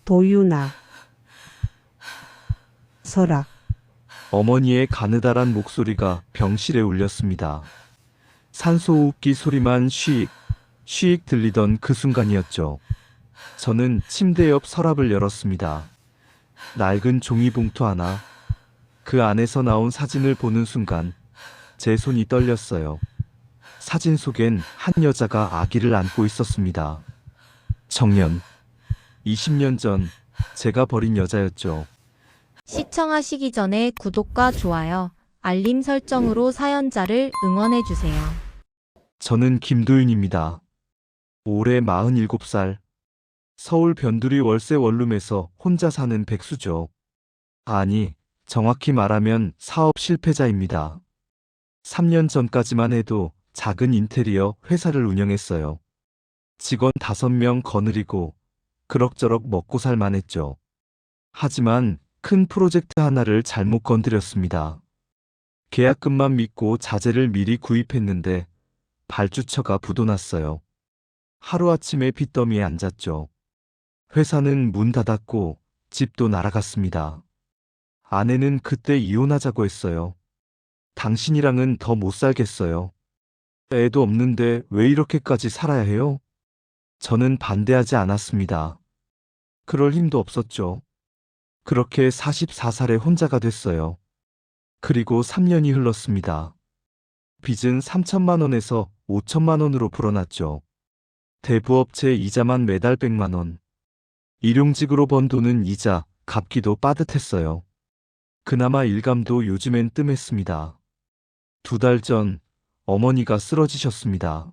도유나, 설악. 어머니의 가느다란 목소리가 병실에 울렸습니다. 산소호흡기 소리만 쉬익, 쉬익 들리던 그 순간이었죠. 저는 침대 옆 서랍을 열었습니다. 낡은 종이 봉투 하나, 그 안에서 나온 사진을 보는 순간 제 손이 떨렸어요. 사진 속엔 한 여자가 아기를 안고 있었습니다. 청년. 20년 전 제가 버린 여자였죠. 시청하시기 전에 구독과 좋아요, 알림 설정으로 사연자를 응원해주세요. 저는 김도윤입니다. 올해 47살. 서울 변두리 월세 원룸에서 혼자 사는 백수죠. 아니, 정확히 말하면 사업 실패자입니다. 3년 전까지만 해도 작은 인테리어 회사를 운영했어요. 직원 5명 거느리고 그럭저럭 먹고 살만했죠. 하지만 큰 프로젝트 하나를 잘못 건드렸습니다. 계약금만 믿고 자재를 미리 구입했는데 발주처가 부도났어요. 하루아침에 빚더미에 앉았죠. 회사는 문 닫았고 집도 날아갔습니다. 아내는 그때 이혼하자고 했어요. 당신이랑은 더 못 살겠어요. 애도 없는데 왜 이렇게까지 살아야 해요? 저는 반대하지 않았습니다. 그럴 힘도 없었죠. 그렇게 44살에 혼자가 됐어요. 그리고 3년이 흘렀습니다. 빚은 3천만 원에서 5천만 원으로 불어났죠. 대부업체 이자만 매달 100만 원. 일용직으로 번 돈은 이자, 갚기도 빠듯했어요. 그나마 일감도 요즘엔 뜸했습니다. 2달 전 어머니가 쓰러지셨습니다.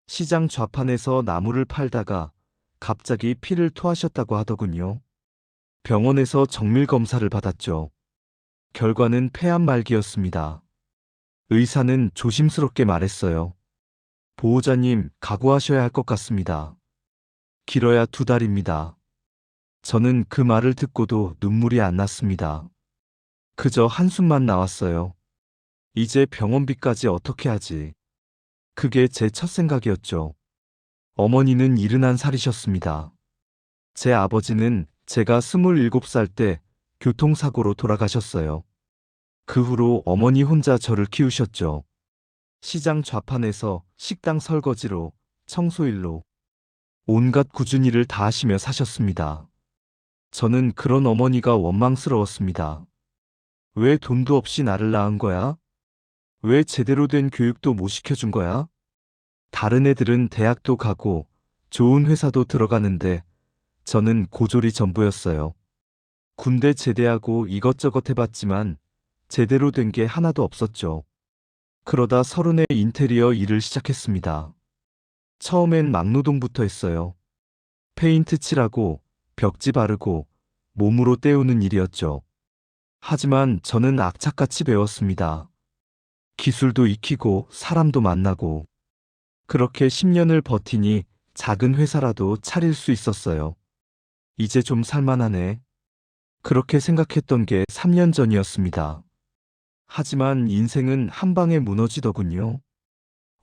시장 좌판에서 나무를 팔다가 갑자기 피를 토하셨다고 하더군요. 병원에서 정밀 검사를 받았죠. 결과는 폐암 말기였습니다. 의사는 조심스럽게 말했어요. 보호자님, 각오하셔야 할 것 같습니다. 길어야 2달입니다. 저는 그 말을 듣고도 눈물이 안 났습니다. 그저 한숨만 나왔어요. 이제 병원비까지 어떻게 하지? 그게 제 첫 생각이었죠. 어머니는 71살이셨습니다. 제 아버지는 제가 27살 때 교통사고로 돌아가셨어요. 그 후로 어머니 혼자 저를 키우셨죠. 시장 좌판에서 식당 설거지로, 청소일로 온갖 꾸준히 일을 다 하시며 사셨습니다. 저는 그런 어머니가 원망스러웠습니다. 왜 돈도 없이 나를 낳은 거야? 왜 제대로 된 교육도 못 시켜준 거야? 다른 애들은 대학도 가고 좋은 회사도 들어가는데 저는 고졸이 전부였어요. 군대 제대하고 이것저것 해봤지만 제대로 된 게 하나도 없었죠. 그러다 30에 인테리어 일을 시작했습니다. 처음엔 막노동부터 했어요. 페인트 칠하고 벽지 바르고 몸으로 때우는 일이었죠. 하지만 저는 악착같이 배웠습니다. 기술도 익히고 사람도 만나고 그렇게 10년을 버티니 작은 회사라도 차릴 수 있었어요. 이제 좀 살만하네. 그렇게 생각했던 게 3년 전이었습니다. 하지만 인생은 한 방에 무너지더군요.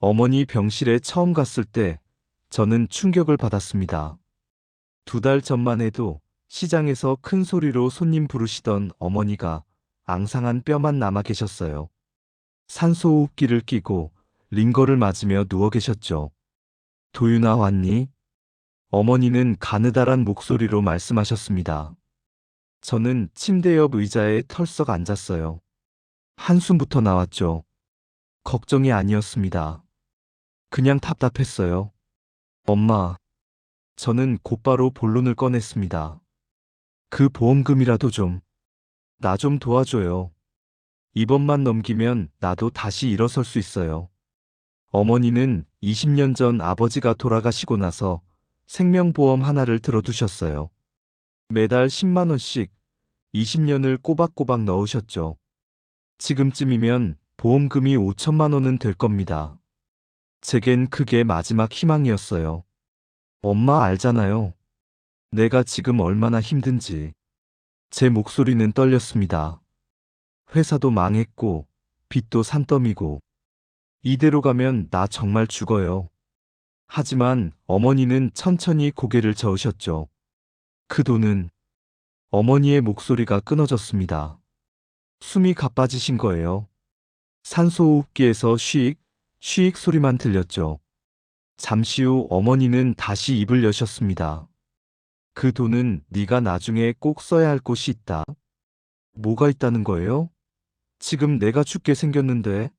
어머니 병실에 처음 갔을 때 저는 충격을 받았습니다. 2달 전만 해도 시장에서 큰 소리로 손님 부르시던 어머니가 앙상한 뼈만 남아 계셨어요. 산소호흡기를 끼고 링거를 맞으며 누워 계셨죠. 도윤아 왔니? 어머니는 가느다란 목소리로 말씀하셨습니다. 저는 침대 옆 의자에 털썩 앉았어요. 한숨부터 나왔죠. 걱정이 아니었습니다. 그냥 답답했어요. 엄마, 저는 곧바로 본론을 꺼냈습니다. 그 보험금이라도 좀, 나 좀 도와줘요. 이번만 넘기면 나도 다시 일어설 수 있어요. 어머니는 20년 전 아버지가 돌아가시고 나서 생명보험 하나를 들어두셨어요. 매달 10만 원씩 20년을 꼬박꼬박 넣으셨죠. 지금쯤이면 보험금이 5천만 원은 될 겁니다. 제겐 그게 마지막 희망이었어요. 엄마 알잖아요. 내가 지금 얼마나 힘든지. 제 목소리는 떨렸습니다. 회사도 망했고 빚도 산더미고 이대로 가면 나 정말 죽어요. 하지만 어머니는 천천히 고개를 저으셨죠. 그 돈은 어머니의 목소리가 끊어졌습니다. 숨이 가빠지신 거예요. 산소호흡기에서 쉬익, 쉬익 소리만 들렸죠. 잠시 후 어머니는 다시 입을 여셨습니다. 그 돈은 네가 나중에 꼭 써야 할 곳이 있다. 뭐가 있다는 거예요? 지금 내가 죽게 생겼는데.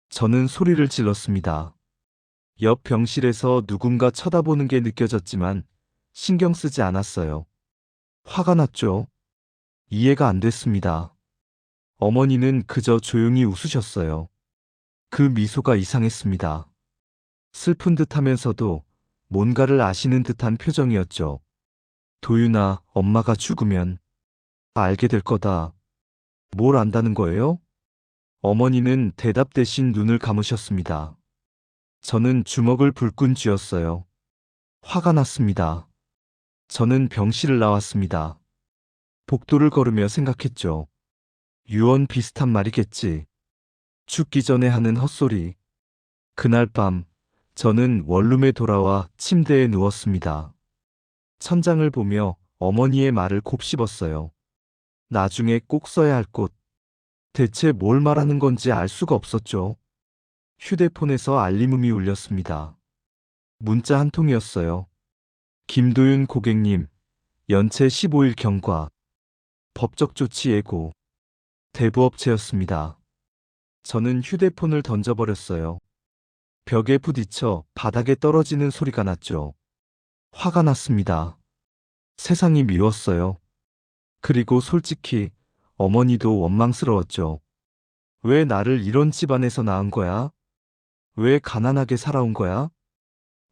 저는 소리를 질렀습니다. 옆 병실에서 누군가 쳐다보는 게 느껴졌지만 신경 쓰지 않았어요. 화가 났죠. 이해가 안 됐습니다. 어머니는 그저 조용히 웃으셨어요. 그 미소가 이상했습니다. 슬픈 듯하면서도 뭔가를 아시는 듯한 표정이었죠. 도윤아, 엄마가 죽으면 알게 될 거다. 뭘 안다는 거예요? 어머니는 대답 대신 눈을 감으셨습니다. 저는 주먹을 불끈 쥐었어요. 화가 났습니다. 저는 병실을 나왔습니다. 복도를 걸으며 생각했죠. 유언 비슷한 말이겠지. 죽기 전에 하는 헛소리. 그날 밤, 저는 원룸에 돌아와 침대에 누웠습니다. 천장을 보며 어머니의 말을 곱씹었어요. 나중에 꼭 써야 할 곳. 대체 뭘 말하는 건지 알 수가 없었죠. 휴대폰에서 알림음이 울렸습니다. 문자 한 통이었어요. 김도윤 고객님, 연체 15일 경과. 법적 조치 예고. 대부업체였습니다. 저는 휴대폰을 던져버렸어요. 벽에 부딪혀 바닥에 떨어지는 소리가 났죠. 화가 났습니다. 세상이 미웠어요. 그리고 솔직히 어머니도 원망스러웠죠. 왜 나를 이런 집안에서 낳은 거야? 왜 가난하게 살아온 거야?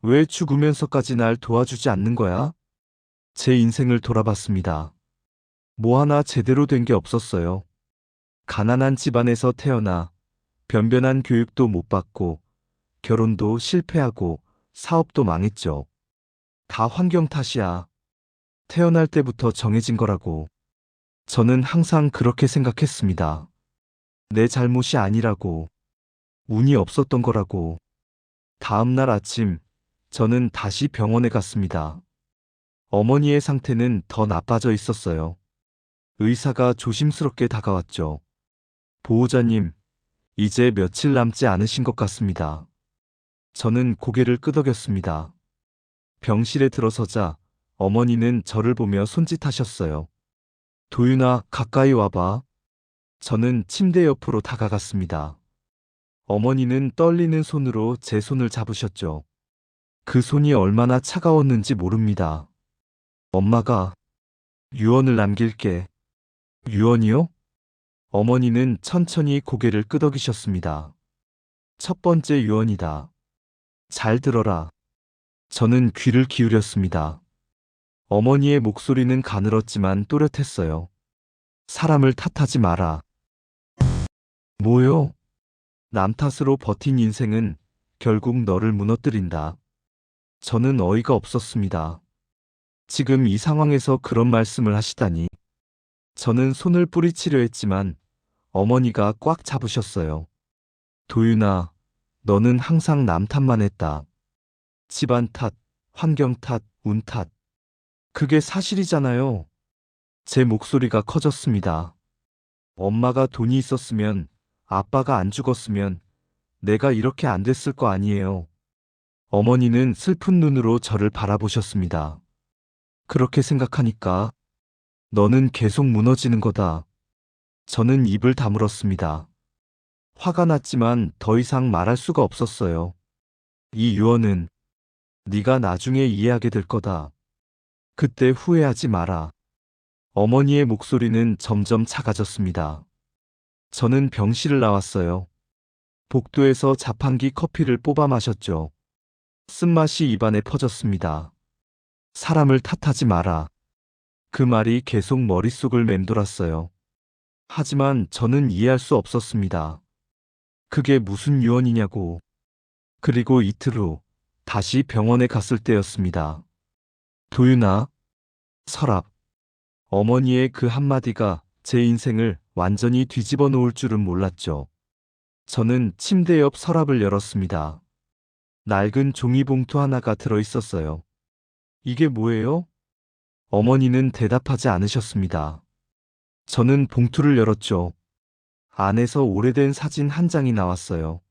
왜 죽으면서까지 날 도와주지 않는 거야? 제 인생을 돌아봤습니다. 뭐 하나 제대로 된 게 없었어요. 가난한 집안에서 태어나 변변한 교육도 못 받고 결혼도 실패하고 사업도 망했죠. 다 환경 탓이야. 태어날 때부터 정해진 거라고. 저는 항상 그렇게 생각했습니다. 내 잘못이 아니라고. 운이 없었던 거라고. 다음 날 아침, 저는 다시 병원에 갔습니다. 어머니의 상태는 더 나빠져 있었어요. 의사가 조심스럽게 다가왔죠. 보호자님, 이제 며칠 남지 않으신 것 같습니다. 저는 고개를 끄덕였습니다. 병실에 들어서자 어머니는 저를 보며 손짓하셨어요. 도윤아, 가까이 와봐. 저는 침대 옆으로 다가갔습니다. 어머니는 떨리는 손으로 제 손을 잡으셨죠. 그 손이 얼마나 차가웠는지 모릅니다. 엄마가 유언을 남길게. 유언이요? 어머니는 천천히 고개를 끄덕이셨습니다. 첫 번째 유언이다. 잘 들어라. 저는 귀를 기울였습니다. 어머니의 목소리는 가늘었지만 또렷했어요. 사람을 탓하지 마라. 뭐요? 남 탓으로 버틴 인생은 결국 너를 무너뜨린다. 저는 어이가 없었습니다. 지금 이 상황에서 그런 말씀을 하시다니. 저는 손을 뿌리치려 했지만 어머니가 꽉 잡으셨어요. 도윤아, 너는 항상 남 탓만 했다. 집안 탓, 환경 탓, 운 탓. 그게 사실이잖아요. 제 목소리가 커졌습니다. 엄마가 돈이 있었으면, 아빠가 안 죽었으면 내가 이렇게 안 됐을 거 아니에요. 어머니는 슬픈 눈으로 저를 바라보셨습니다. 그렇게 생각하니까 너는 계속 무너지는 거다. 저는 입을 다물었습니다. 화가 났지만 더 이상 말할 수가 없었어요. 이 유언은 네가 나중에 이해하게 될 거다. 그때 후회하지 마라. 어머니의 목소리는 점점 작아졌습니다. 저는 병실을 나왔어요. 복도에서 자판기 커피를 뽑아 마셨죠. 쓴맛이 입안에 퍼졌습니다. 사람을 탓하지 마라. 그 말이 계속 머릿속을 맴돌았어요. 하지만 저는 이해할 수 없었습니다. 그게 무슨 유언이냐고. 그리고 이틀 후 다시 병원에 갔을 때였습니다. 도윤아, 서랍. 어머니의 그 한마디가 제 인생을 완전히 뒤집어 놓을 줄은 몰랐죠. 저는 침대 옆 서랍을 열었습니다. 낡은 종이봉투 하나가 들어 있었어요. 이게 뭐예요? 어머니는 대답하지 않으셨습니다. 저는 봉투를 열었죠. 안에서 오래된 사진 한 장이 나왔어요.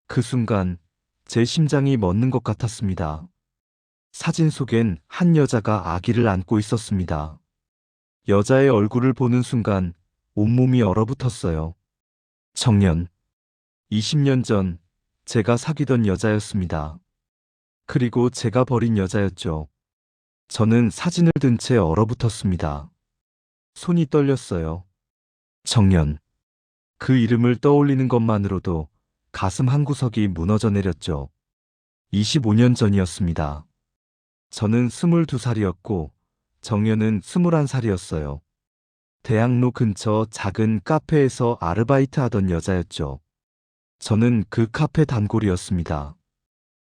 그 순간 제 심장이 멎는 것 같았습니다. 사진 속엔 한 여자가 아기를 안고 있었습니다. 여자의 얼굴을 보는 순간 온몸이 얼어붙었어요. 청년. 20년 전 제가 사귀던 여자였습니다. 그리고 제가 버린 여자였죠. 저는 사진을 든 채 얼어붙었습니다. 손이 떨렸어요. 정연. 그 이름을 떠올리는 것만으로도 가슴 한구석이 무너져 내렸죠. 25년 전이었습니다. 저는 22살이었고 정연은 21살이었어요. 대학로 근처 작은 카페에서 아르바이트 하던 여자였죠. 저는 그 카페 단골이었습니다.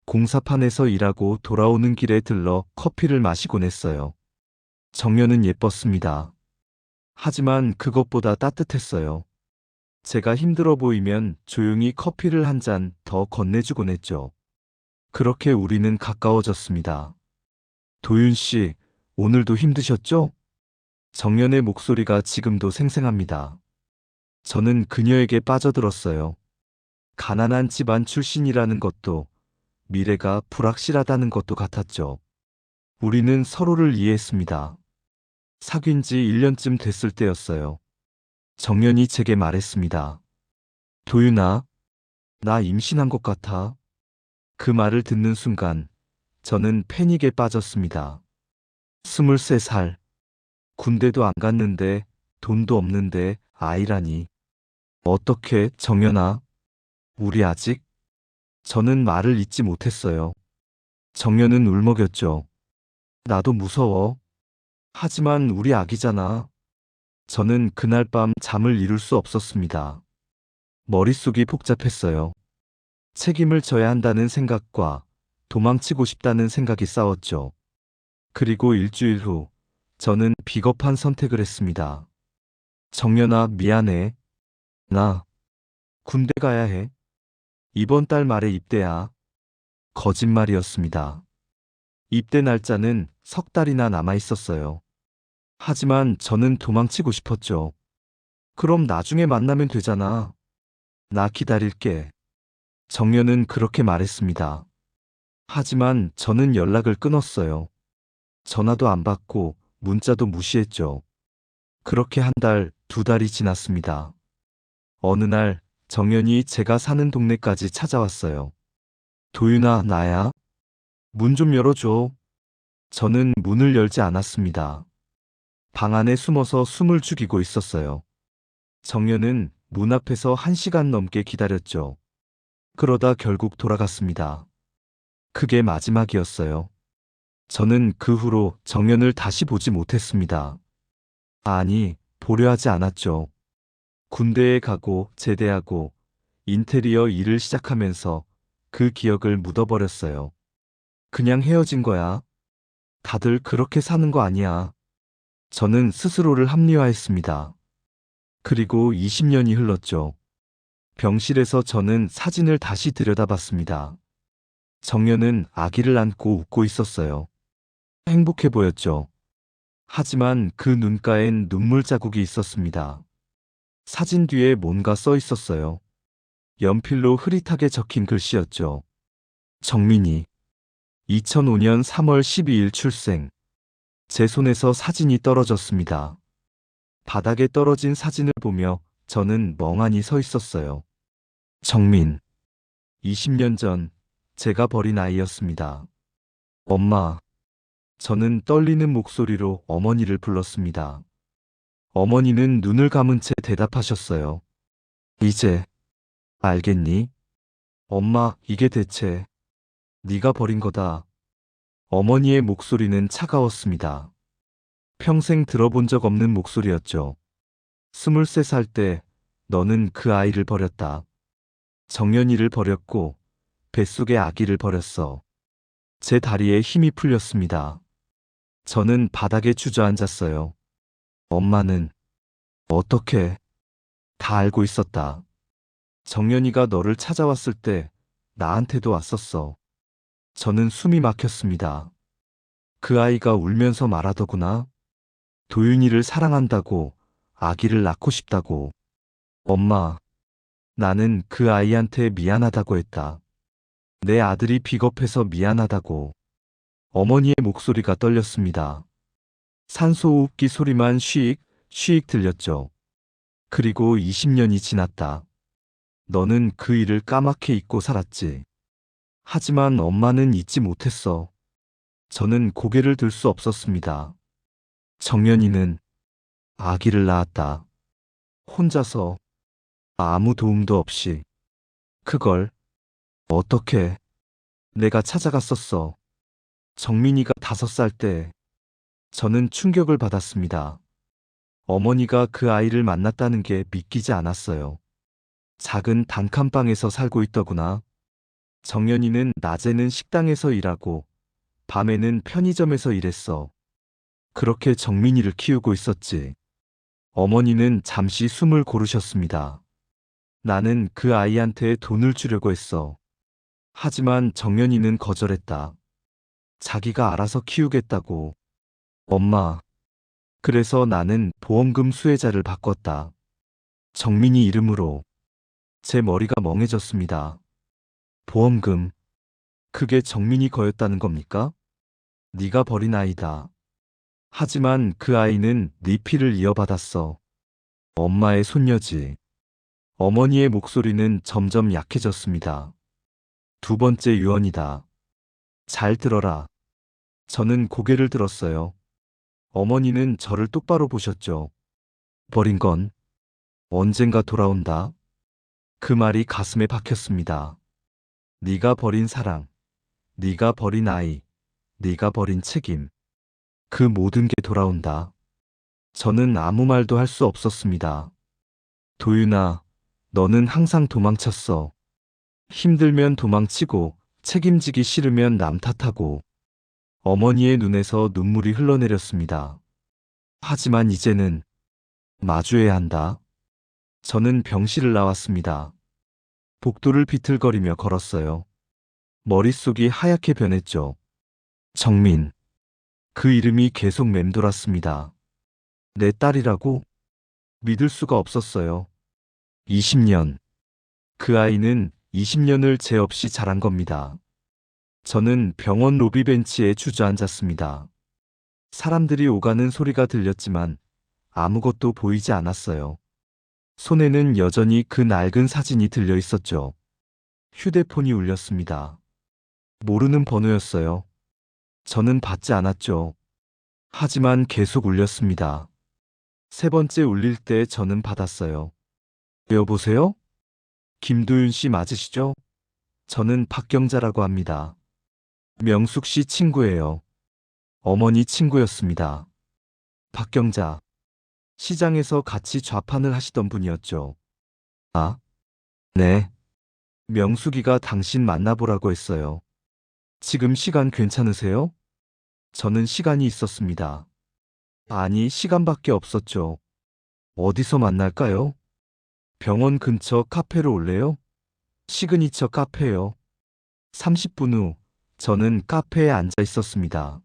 공사판에서 일하고 돌아오는 길에 들러 커피를 마시곤 했어요. 정연은 예뻤습니다. 하지만 그것보다 따뜻했어요. 제가 힘들어 보이면 조용히 커피를 한 잔 더 건네주곤 했죠. 그렇게 우리는 가까워졌습니다. 도윤 씨, 오늘도 힘드셨죠? 정연의 목소리가 지금도 생생합니다. 저는 그녀에게 빠져들었어요. 가난한 집안 출신이라는 것도 미래가 불확실하다는 것도 같았죠. 우리는 서로를 이해했습니다. 사귄 지 1년쯤 됐을 때였어요. 정연이 제게 말했습니다. 도윤아, 나 임신한 것 같아. 그 말을 듣는 순간 저는 패닉에 빠졌습니다. 23살. 군대도 안 갔는데 돈도 없는데 아이라니. 어떻게, 정연아? 우리 아직? 저는 말을 잇지 못했어요. 정연은 울먹였죠. 나도 무서워. 하지만 우리 아기잖아. 저는 그날 밤 잠을 이룰 수 없었습니다. 머릿속이 복잡했어요. 책임을 져야 한다는 생각과 도망치고 싶다는 생각이 싸웠죠. 그리고 일주일 후 저는 비겁한 선택을 했습니다. 정연아, 미안해. 나 군대 가야 해. 이번 달 말에 입대야. 거짓말이었습니다. 입대 날짜는 석 달이나 남아 있었어요. 하지만 저는 도망치고 싶었죠. 그럼 나중에 만나면 되잖아. 나 기다릴게. 정연은 그렇게 말했습니다. 하지만 저는 연락을 끊었어요. 전화도 안 받고 문자도 무시했죠. 그렇게 한 달, 두 달이 지났습니다. 어느 날 정연이 제가 사는 동네까지 찾아왔어요. 도윤아, 나야. 문 좀 열어줘. 저는 문을 열지 않았습니다. 방 안에 숨어서 숨을 죽이고 있었어요. 정연은 문 앞에서 1시간 넘게 기다렸죠. 그러다 결국 돌아갔습니다. 그게 마지막이었어요. 저는 그 후로 정연을 다시 보지 못했습니다. 아니, 보려 하지 않았죠. 군대에 가고 제대하고 인테리어 일을 시작하면서 그 기억을 묻어버렸어요. 그냥 헤어진 거야. 다들 그렇게 사는 거 아니야. 저는 스스로를 합리화했습니다. 그리고 20년이 흘렀죠. 병실에서 저는 사진을 다시 들여다봤습니다. 정연은 아기를 안고 웃고 있었어요. 행복해 보였죠. 하지만 그 눈가엔 눈물 자국이 있었습니다. 사진 뒤에 뭔가 써 있었어요. 연필로 흐릿하게 적힌 글씨였죠. 정민이. 2005년 3월 12일 출생. 제 손에서 사진이 떨어졌습니다. 바닥에 떨어진 사진을 보며 저는 멍하니 서 있었어요. 정민. 20년 전 제가 버린 아이였습니다. 엄마. 저는 떨리는 목소리로 어머니를 불렀습니다. 어머니는 눈을 감은 채 대답하셨어요. 이제 알겠니? 엄마, 이게 대체 네가 버린 거다. 어머니의 목소리는 차가웠습니다. 평생 들어본 적 없는 목소리였죠. 23살 때 너는 그 아이를 버렸다. 정연이를 버렸고 뱃속의 아기를 버렸어. 제 다리에 힘이 풀렸습니다. 저는 바닥에 주저앉았어요. 엄마는 어떻게 다 알고 있었다. 정연이가 너를 찾아왔을 때 나한테도 왔었어. 저는 숨이 막혔습니다. 그 아이가 울면서 말하더구나. 도윤이를 사랑한다고, 아기를 낳고 싶다고. 엄마, 나는 그 아이한테 미안하다고 했다. 내 아들이 비겁해서 미안하다고. 어머니의 목소리가 떨렸습니다. 산소호흡기 소리만 쉬익, 쉬익 들렸죠. 그리고 20년이 지났다. 너는 그 일을 까맣게 잊고 살았지. 하지만 엄마는 잊지 못했어. 저는 고개를 들 수 없었습니다. 정연이는 아기를 낳았다. 혼자서 아무 도움도 없이. 그걸 어떻게 내가 찾아갔었어. 정민이가 5살 때 저는 충격을 받았습니다. 어머니가 그 아이를 만났다는 게 믿기지 않았어요. 작은 단칸방에서 살고 있더구나. 정연이는 낮에는 식당에서 일하고 밤에는 편의점에서 일했어. 그렇게 정민이를 키우고 있었지. 어머니는 잠시 숨을 고르셨습니다. 나는 그 아이한테 돈을 주려고 했어. 하지만 정연이는 거절했다. 자기가 알아서 키우겠다고. 엄마. 그래서 나는 보험금 수혜자를 바꿨다. 정민이 이름으로. 제 머리가 멍해졌습니다. 보험금. 그게 정민이 거였다는 겁니까? 네가 버린 아이다. 하지만 그 아이는 네 피를 이어받았어. 엄마의 손녀지. 어머니의 목소리는 점점 약해졌습니다. 2번째 유언이다. 잘 들어라. 저는 고개를 들었어요. 어머니는 저를 똑바로 보셨죠. 버린 건 언젠가 돌아온다. 그 말이 가슴에 박혔습니다. 네가 버린 사랑, 네가 버린 아이, 네가 버린 책임. 그 모든 게 돌아온다. 저는 아무 말도 할 수 없었습니다. 도윤아, 너는 항상 도망쳤어. 힘들면 도망치고 책임지기 싫으면 남 탓하고. 어머니의 눈에서 눈물이 흘러내렸습니다. 하지만 이제는 마주해야 한다. 저는 병실을 나왔습니다. 복도를 비틀거리며 걸었어요. 머릿속이 하얗게 변했죠. 정민. 그 이름이 계속 맴돌았습니다. 내 딸이라고? 믿을 수가 없었어요. 20년. 그 아이는 20년을 죄 없이 자란 겁니다. 저는 병원 로비 벤치에 주저앉았습니다. 사람들이 오가는 소리가 들렸지만 아무것도 보이지 않았어요. 손에는 여전히 그 낡은 사진이 들려 있었죠. 휴대폰이 울렸습니다. 모르는 번호였어요. 저는 받지 않았죠. 하지만 계속 울렸습니다. 3번째 울릴 때 저는 받았어요. 여보세요? 김도윤 씨 맞으시죠? 저는 박경자라고 합니다. 명숙 씨 친구예요. 어머니 친구였습니다. 박경자. 시장에서 같이 좌판을 하시던 분이었죠. 아, 네. 명숙이가 당신 만나보라고 했어요. 지금 시간 괜찮으세요? 저는 시간이 있었습니다. 아니, 시간밖에 없었죠. 어디서 만날까요? 병원 근처 카페로 올래요? 시그니처 카페요. 30분 후, 저는 카페에 앉아 있었습니다.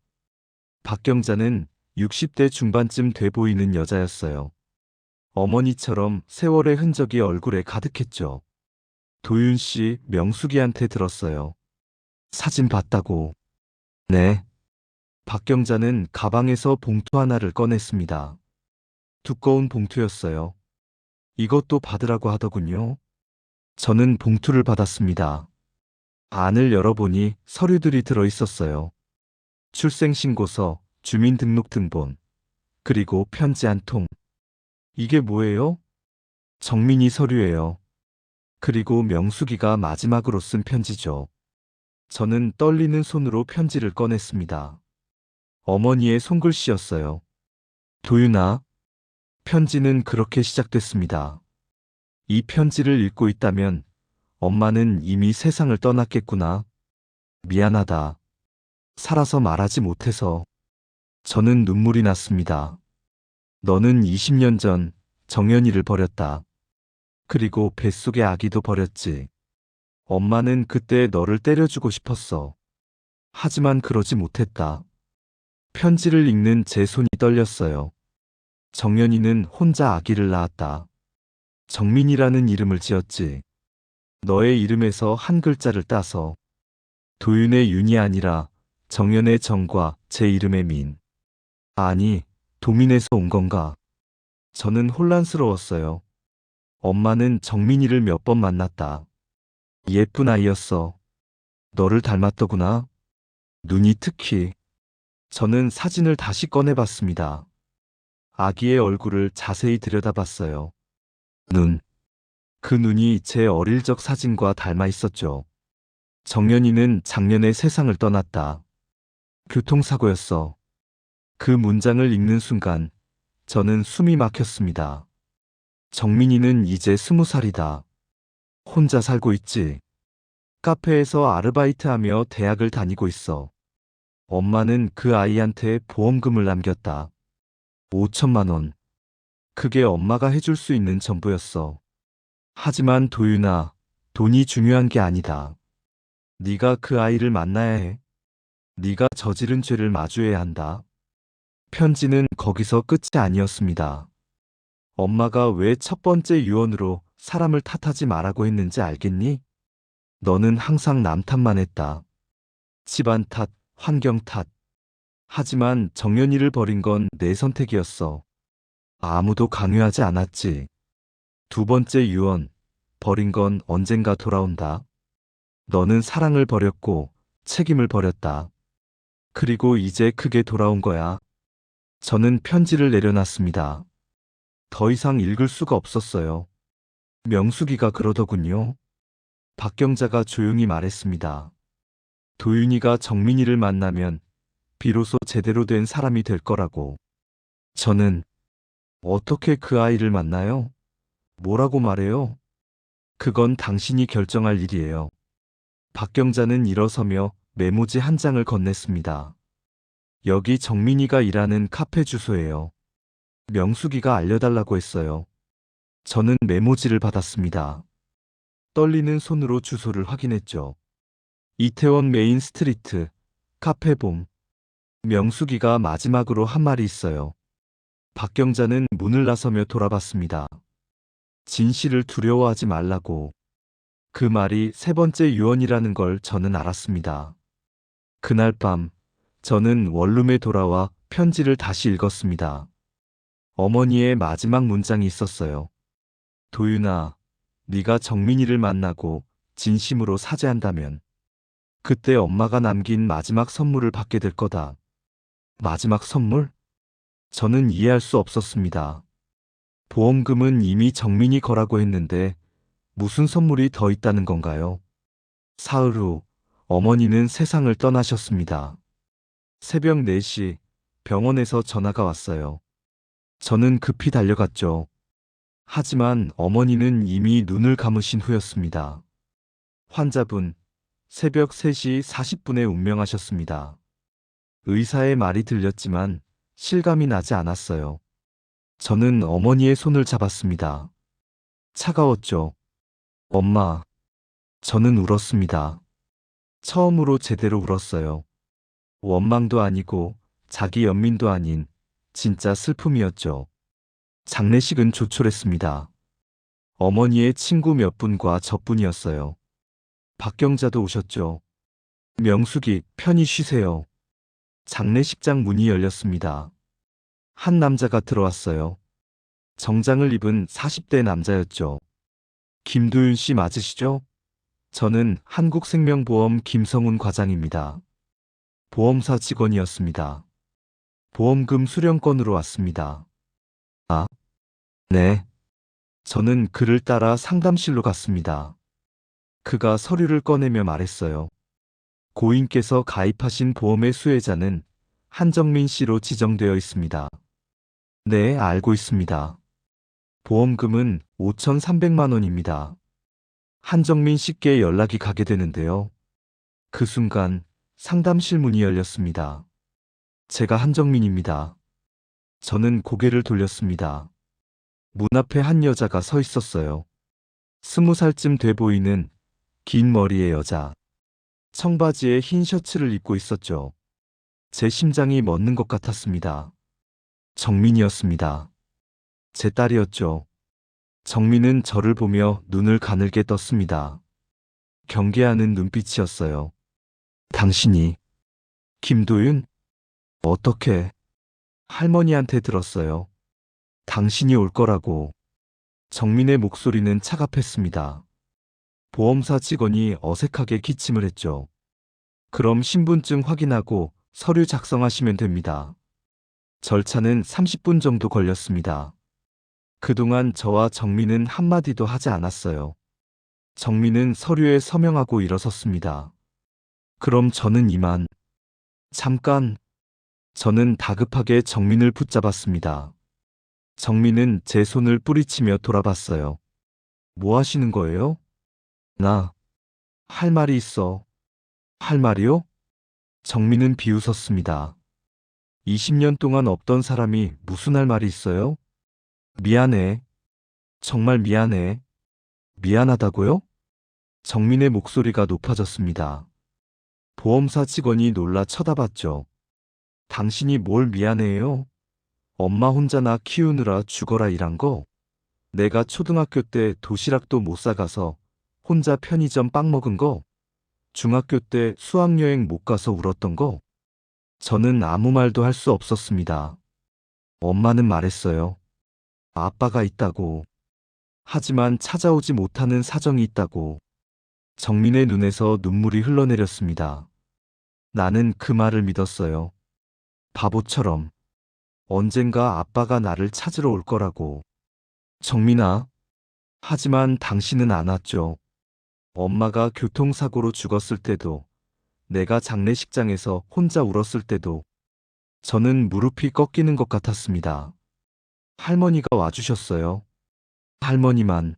박경자는 60대 중반쯤 돼 보이는 여자였어요. 어머니처럼 세월의 흔적이 얼굴에 가득했죠. 도윤 씨, 명숙이한테 들었어요. 사진 봤다고. 네. 박경자는 가방에서 봉투 하나를 꺼냈습니다. 두꺼운 봉투였어요. 이것도 받으라고 하더군요. 저는 봉투를 받았습니다. 안을 열어보니 서류들이 들어 있었어요. 출생신고서, 주민등록등본, 그리고 편지 한 통. 이게 뭐예요? 정민이 서류예요. 그리고 명숙이가 마지막으로 쓴 편지죠. 저는 떨리는 손으로 편지를 꺼냈습니다. 어머니의 손글씨였어요. 도윤아. 편지는 그렇게 시작됐습니다. 이 편지를 읽고 있다면 엄마는 이미 세상을 떠났겠구나. 미안하다. 살아서 말하지 못해서. 저는 눈물이 났습니다. 너는 20년 전 정연이를 버렸다. 그리고 뱃속의 아기도 버렸지. 엄마는 그때 너를 때려주고 싶었어. 하지만 그러지 못했다. 편지를 읽는 제 손이 떨렸어요. 정연이는 혼자 아기를 낳았다. 정민이라는 이름을 지었지. 너의 이름에서 한 글자를 따서. 도윤의 윤이 아니라 정연의 정과 제 이름의 민. 아니, 도민에서 온 건가? 저는 혼란스러웠어요. 엄마는 정민이를 몇 번 만났다. 예쁜 아이였어. 너를 닮았더구나. 눈이 특히. 저는 사진을 다시 꺼내봤습니다. 아기의 얼굴을 자세히 들여다봤어요. 눈. 그 눈이 제 어릴 적 사진과 닮아 있었죠. 정연이는 작년에 세상을 떠났다. 교통사고였어. 그 문장을 읽는 순간 저는 숨이 막혔습니다. 정민이는 이제 20살이다. 혼자 살고 있지. 카페에서 아르바이트하며 대학을 다니고 있어. 엄마는 그 아이한테 보험금을 남겼다. 5천만 원. 그게 엄마가 해줄 수 있는 전부였어. 하지만 도윤아, 돈이 중요한 게 아니다. 네가 그 아이를 만나야 해. 네가 저지른 죄를 마주해야 한다. 편지는 거기서 끝이 아니었습니다. 엄마가 왜 첫 번째 유언으로 사람을 탓하지 말라고 했는지 알겠니? 너는 항상 남 탓만 했다. 집안 탓, 환경 탓. 하지만 정연이를 버린 건 내 선택이었어. 아무도 강요하지 않았지. 두 번째 유언, 버린 건 언젠가 돌아온다. 너는 사랑을 버렸고 책임을 버렸다. 그리고 이제 그게 돌아온 거야. 저는 편지를 내려놨습니다. 더 이상 읽을 수가 없었어요. 명숙이가 그러더군요. 박경자가 조용히 말했습니다. 도윤이가 정민이를 만나면 비로소 제대로 된 사람이 될 거라고. 저는 어떻게 그 아이를 만나요? 뭐라고 말해요? 그건 당신이 결정할 일이에요. 박경자는 일어서며 메모지 한 장을 건넸습니다. 여기 정민이가 일하는 카페 주소예요. 명숙이가 알려달라고 했어요. 저는 메모지를 받았습니다. 떨리는 손으로 주소를 확인했죠. 이태원 메인 스트리트, 카페봄. 명숙이가 마지막으로 한 말이 있어요. 박경자는 문을 나서며 돌아봤습니다. 진실을 두려워하지 말라고. 그 말이 세 번째 유언이라는 걸 저는 알았습니다. 그날 밤, 저는 원룸에 돌아와 편지를 다시 읽었습니다. 어머니의 마지막 문장이 있었어요. 도윤아, 네가 정민이를 만나고 진심으로 사죄한다면 그때 엄마가 남긴 마지막 선물을 받게 될 거다. 마지막 선물? 저는 이해할 수 없었습니다. 보험금은 이미 정민이 거라고 했는데 무슨 선물이 더 있다는 건가요? 사흘 후 어머니는 세상을 떠나셨습니다. 새벽 4시 병원에서 전화가 왔어요. 저는 급히 달려갔죠. 하지만 어머니는 이미 눈을 감으신 후였습니다. 환자분, 새벽 3시 40분에 운명하셨습니다. 의사의 말이 들렸지만 실감이 나지 않았어요. 저는 어머니의 손을 잡았습니다. 차가웠죠. 엄마. 저는 울었습니다. 처음으로 제대로 울었어요. 원망도 아니고 자기 연민도 아닌 진짜 슬픔이었죠. 장례식은 조촐했습니다. 어머니의 친구 몇 분과 저뿐이었어요. 박경자도 오셨죠. 명숙이, 편히 쉬세요. 장례식장 문이 열렸습니다. 한 남자가 들어왔어요. 정장을 입은 40대 남자였죠. 김도윤 씨 맞으시죠? 저는 한국생명보험 김성훈 과장입니다. 보험사 직원이었습니다. 보험금 수령권으로 왔습니다. 아, 네. 저는 그를 따라 상담실로 갔습니다. 그가 서류를 꺼내며 말했어요. 고인께서 가입하신 보험의 수혜자는 한정민 씨로 지정되어 있습니다. 네, 알고 있습니다. 보험금은 5,300만 원입니다. 한정민 씨께 연락이 가게 되는데요. 그 순간 상담실 문이 열렸습니다. 제가 한정민입니다. 저는 고개를 돌렸습니다. 문 앞에 한 여자가 서 있었어요. 20살쯤 돼 보이는 긴 머리의 여자. 청바지에 흰 셔츠를 입고 있었죠. 제 심장이 멎는 것 같았습니다. 정민이었습니다. 제 딸이었죠. 정민은 저를 보며 눈을 가늘게 떴습니다. 경계하는 눈빛이었어요. 당신이 김도윤? 어떻게? 할머니한테 들었어요. 당신이 올 거라고. 정민의 목소리는 차갑했습니다. 보험사 직원이 어색하게 기침을 했죠. 그럼 신분증 확인하고 서류 작성하시면 됩니다. 절차는 30분 정도 걸렸습니다. 그동안 저와 정민은 한마디도 하지 않았어요. 정민은 서류에 서명하고 일어섰습니다. 그럼 저는 이만. 잠깐. 저는 다급하게 정민을 붙잡았습니다. 정민은 제 손을 뿌리치며 돌아봤어요. 뭐 하시는 거예요? 나. 할 말이 있어. 할 말이요? 정민은 비웃었습니다. 20년 동안 없던 사람이 무슨 할 말이 있어요? 미안해. 정말 미안해. 미안하다고요? 정민의 목소리가 높아졌습니다. 보험사 직원이 놀라 쳐다봤죠. 당신이 뭘 미안해요? 엄마 혼자 나 키우느라 죽어라 일한 거? 내가 초등학교 때 도시락도 못 사가서 혼자 편의점 빵 먹은 거? 중학교 때 수학여행 못 가서 울었던 거? 저는 아무 말도 할 수 없었습니다. 엄마는 말했어요. 아빠가 있다고. 하지만 찾아오지 못하는 사정이 있다고. 정민의 눈에서 눈물이 흘러내렸습니다. 나는 그 말을 믿었어요. 바보처럼. 언젠가 아빠가 나를 찾으러 올 거라고. 정민아. 하지만 당신은 안 왔죠. 엄마가 교통사고로 죽었을 때도, 내가 장례식장에서 혼자 울었을 때도, 저는 무릎이 꺾이는 것 같았습니다. 할머니가 와주셨어요. 할머니만.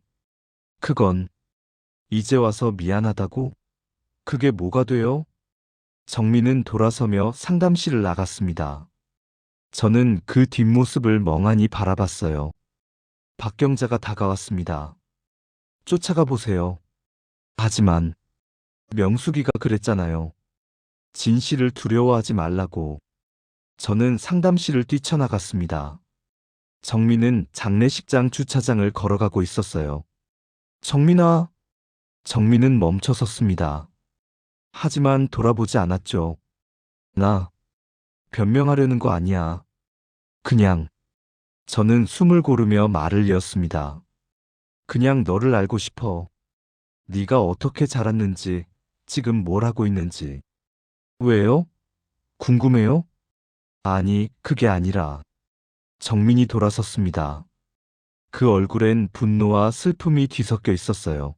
그건, 이제 와서 미안하다고? 그게 뭐가 돼요? 정민은 돌아서며 상담실을 나갔습니다. 저는 그 뒷모습을 멍하니 바라봤어요. 박경자가 다가왔습니다. 쫓아가 보세요. 하지만 명숙이가 그랬잖아요. 진실을 두려워하지 말라고. 저는 상담실을 뛰쳐나갔습니다. 정민은 장례식장 주차장을 걸어가고 있었어요. 정민아. 정민은 멈춰 섰습니다. 하지만 돌아보지 않았죠. 나 변명하려는 거 아니야. 그냥. 저는 숨을 고르며 말을 이었습니다. 그냥 너를 알고 싶어. 네가 어떻게 자랐는지, 지금 뭘 하고 있는지. 왜요? 궁금해요? 아니, 그게 아니라. 정민이 돌아섰습니다. 그 얼굴엔 분노와 슬픔이 뒤섞여 있었어요.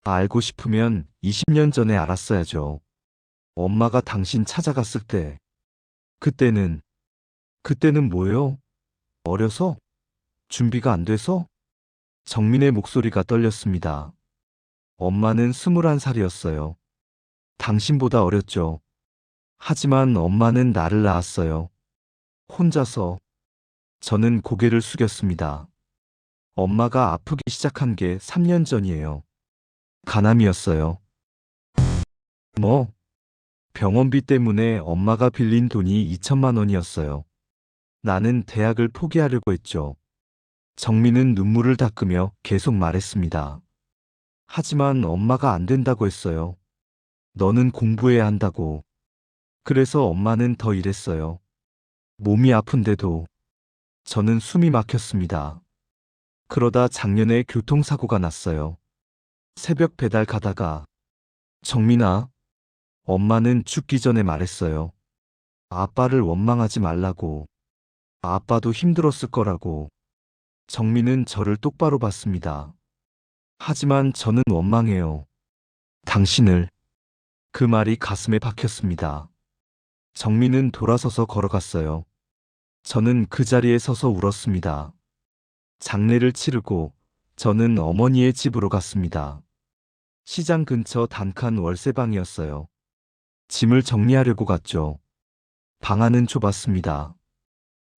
알고 싶으면 20년 전에 알았어야죠. 엄마가 당신 찾아갔을 때. 그때는 뭐예요? 어려서? 준비가 안 돼서? 정민의 목소리가 떨렸습니다. 엄마는 21살이었어요. 당신보다 어렸죠. 하지만 엄마는 나를 낳았어요. 혼자서. 저는 고개를 숙였습니다. 엄마가 아프기 시작한 게 3년 전이에요. 간암이었어요. 뭐? 병원비 때문에 엄마가 빌린 돈이 2천만 원이었어요. 나는 대학을 포기하려고 했죠. 정민은 눈물을 닦으며 계속 말했습니다. 하지만 엄마가 안 된다고 했어요. 너는 공부해야 한다고. 그래서 엄마는 더 일했어요. 몸이 아픈데도. 저는 숨이 막혔습니다. 그러다 작년에 교통사고가 났어요. 새벽 배달 가다가. 정민아. 엄마는 죽기 전에 말했어요. 아빠를 원망하지 말라고. 아빠도 힘들었을 거라고. 정민은 저를 똑바로 봤습니다. 하지만 저는 원망해요. 당신을. 그 말이 가슴에 박혔습니다. 정민은 돌아서서 걸어갔어요. 저는 그 자리에 서서 울었습니다. 장례를 치르고 저는 어머니의 집으로 갔습니다. 시장 근처 단칸 월세방이었어요. 짐을 정리하려고 갔죠. 방 안은 좁았습니다.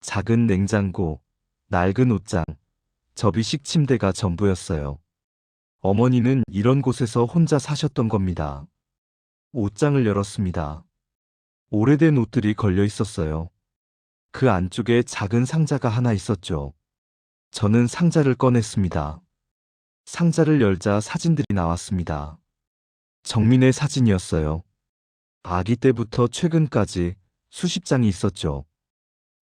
작은 냉장고, 낡은 옷장, 접이식 침대가 전부였어요. 어머니는 이런 곳에서 혼자 사셨던 겁니다. 옷장을 열었습니다. 오래된 옷들이 걸려 있었어요. 그 안쪽에 작은 상자가 하나 있었죠. 저는 상자를 꺼냈습니다. 상자를 열자 사진들이 나왔습니다. 정민의 사진이었어요. 아기 때부터 최근까지 수십 장이 있었죠.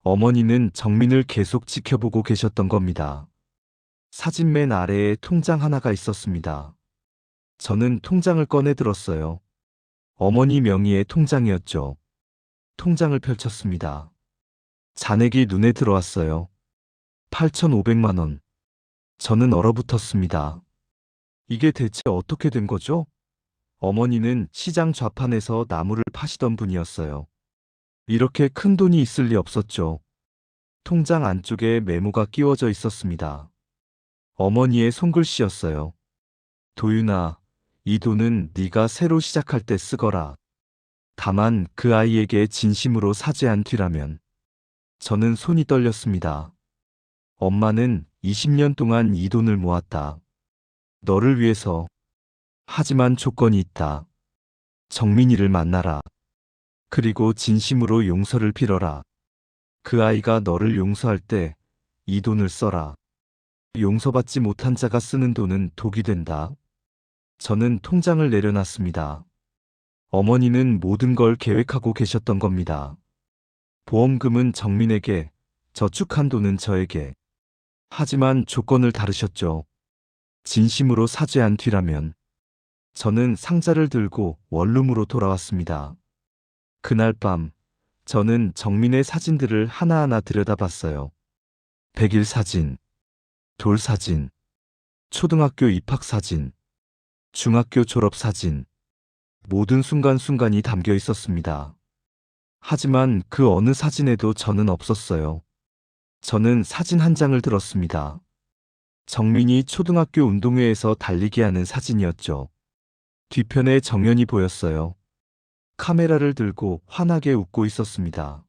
어머니는 정민을 계속 지켜보고 계셨던 겁니다. 사진 맨 아래에 통장 하나가 있었습니다. 저는 통장을 꺼내 들었어요. 어머니 명의의 통장이었죠. 통장을 펼쳤습니다. 잔액이 눈에 들어왔어요. 8,500만 원. 저는 얼어붙었습니다. 이게 대체 어떻게 된 거죠? 어머니는 시장 좌판에서 나무를 파시던 분이었어요. 이렇게 큰 돈이 있을 리 없었죠. 통장 안쪽에 메모가 끼워져 있었습니다. 어머니의 손글씨였어요. 도윤아, 이 돈은 네가 새로 시작할 때 쓰거라. 다만 그 아이에게 진심으로 사죄한 뒤라면. 저는 손이 떨렸습니다. 엄마는 20년 동안 이 돈을 모았다. 너를 위해서. 하지만 조건이 있다. 정민이를 만나라. 그리고 진심으로 용서를 빌어라. 그 아이가 너를 용서할 때 이 돈을 써라. 용서받지 못한 자가 쓰는 돈은 독이 된다. 저는 통장을 내려놨습니다. 어머니는 모든 걸 계획하고 계셨던 겁니다. 보험금은 정민에게, 저축한 돈은 저에게. 하지만 조건을 다르셨죠. 진심으로 사죄한 뒤라면. 저는 상자를 들고 원룸으로 돌아왔습니다. 그날 밤, 저는 정민의 사진들을 하나하나 들여다봤어요. 100일 사진, 돌 사진, 초등학교 입학 사진, 중학교 졸업 사진, 모든 순간순간이 담겨 있었습니다. 하지만 그 어느 사진에도 저는 없었어요. 저는 사진 한 장을 들었습니다. 정민이 초등학교 운동회에서 달리기 하는 사진이었죠. 뒤편에 정연이 보였어요. 카메라를 들고 환하게 웃고 있었습니다.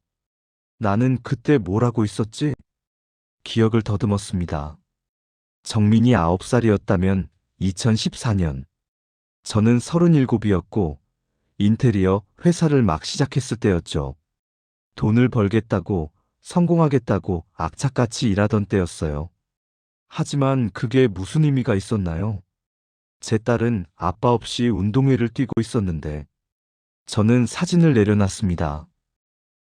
나는 그때 뭘 하고 있었지? 기억을 더듬었습니다. 정민이 9살이었다면 2014년. 저는 37이었고 인테리어 회사를 막 시작했을 때였죠. 돈을 벌겠다고, 성공하겠다고 악착같이 일하던 때였어요. 하지만 그게 무슨 의미가 있었나요? 제 딸은 아빠 없이 운동회를 뛰고 있었는데 저는 사진을 내려놨습니다.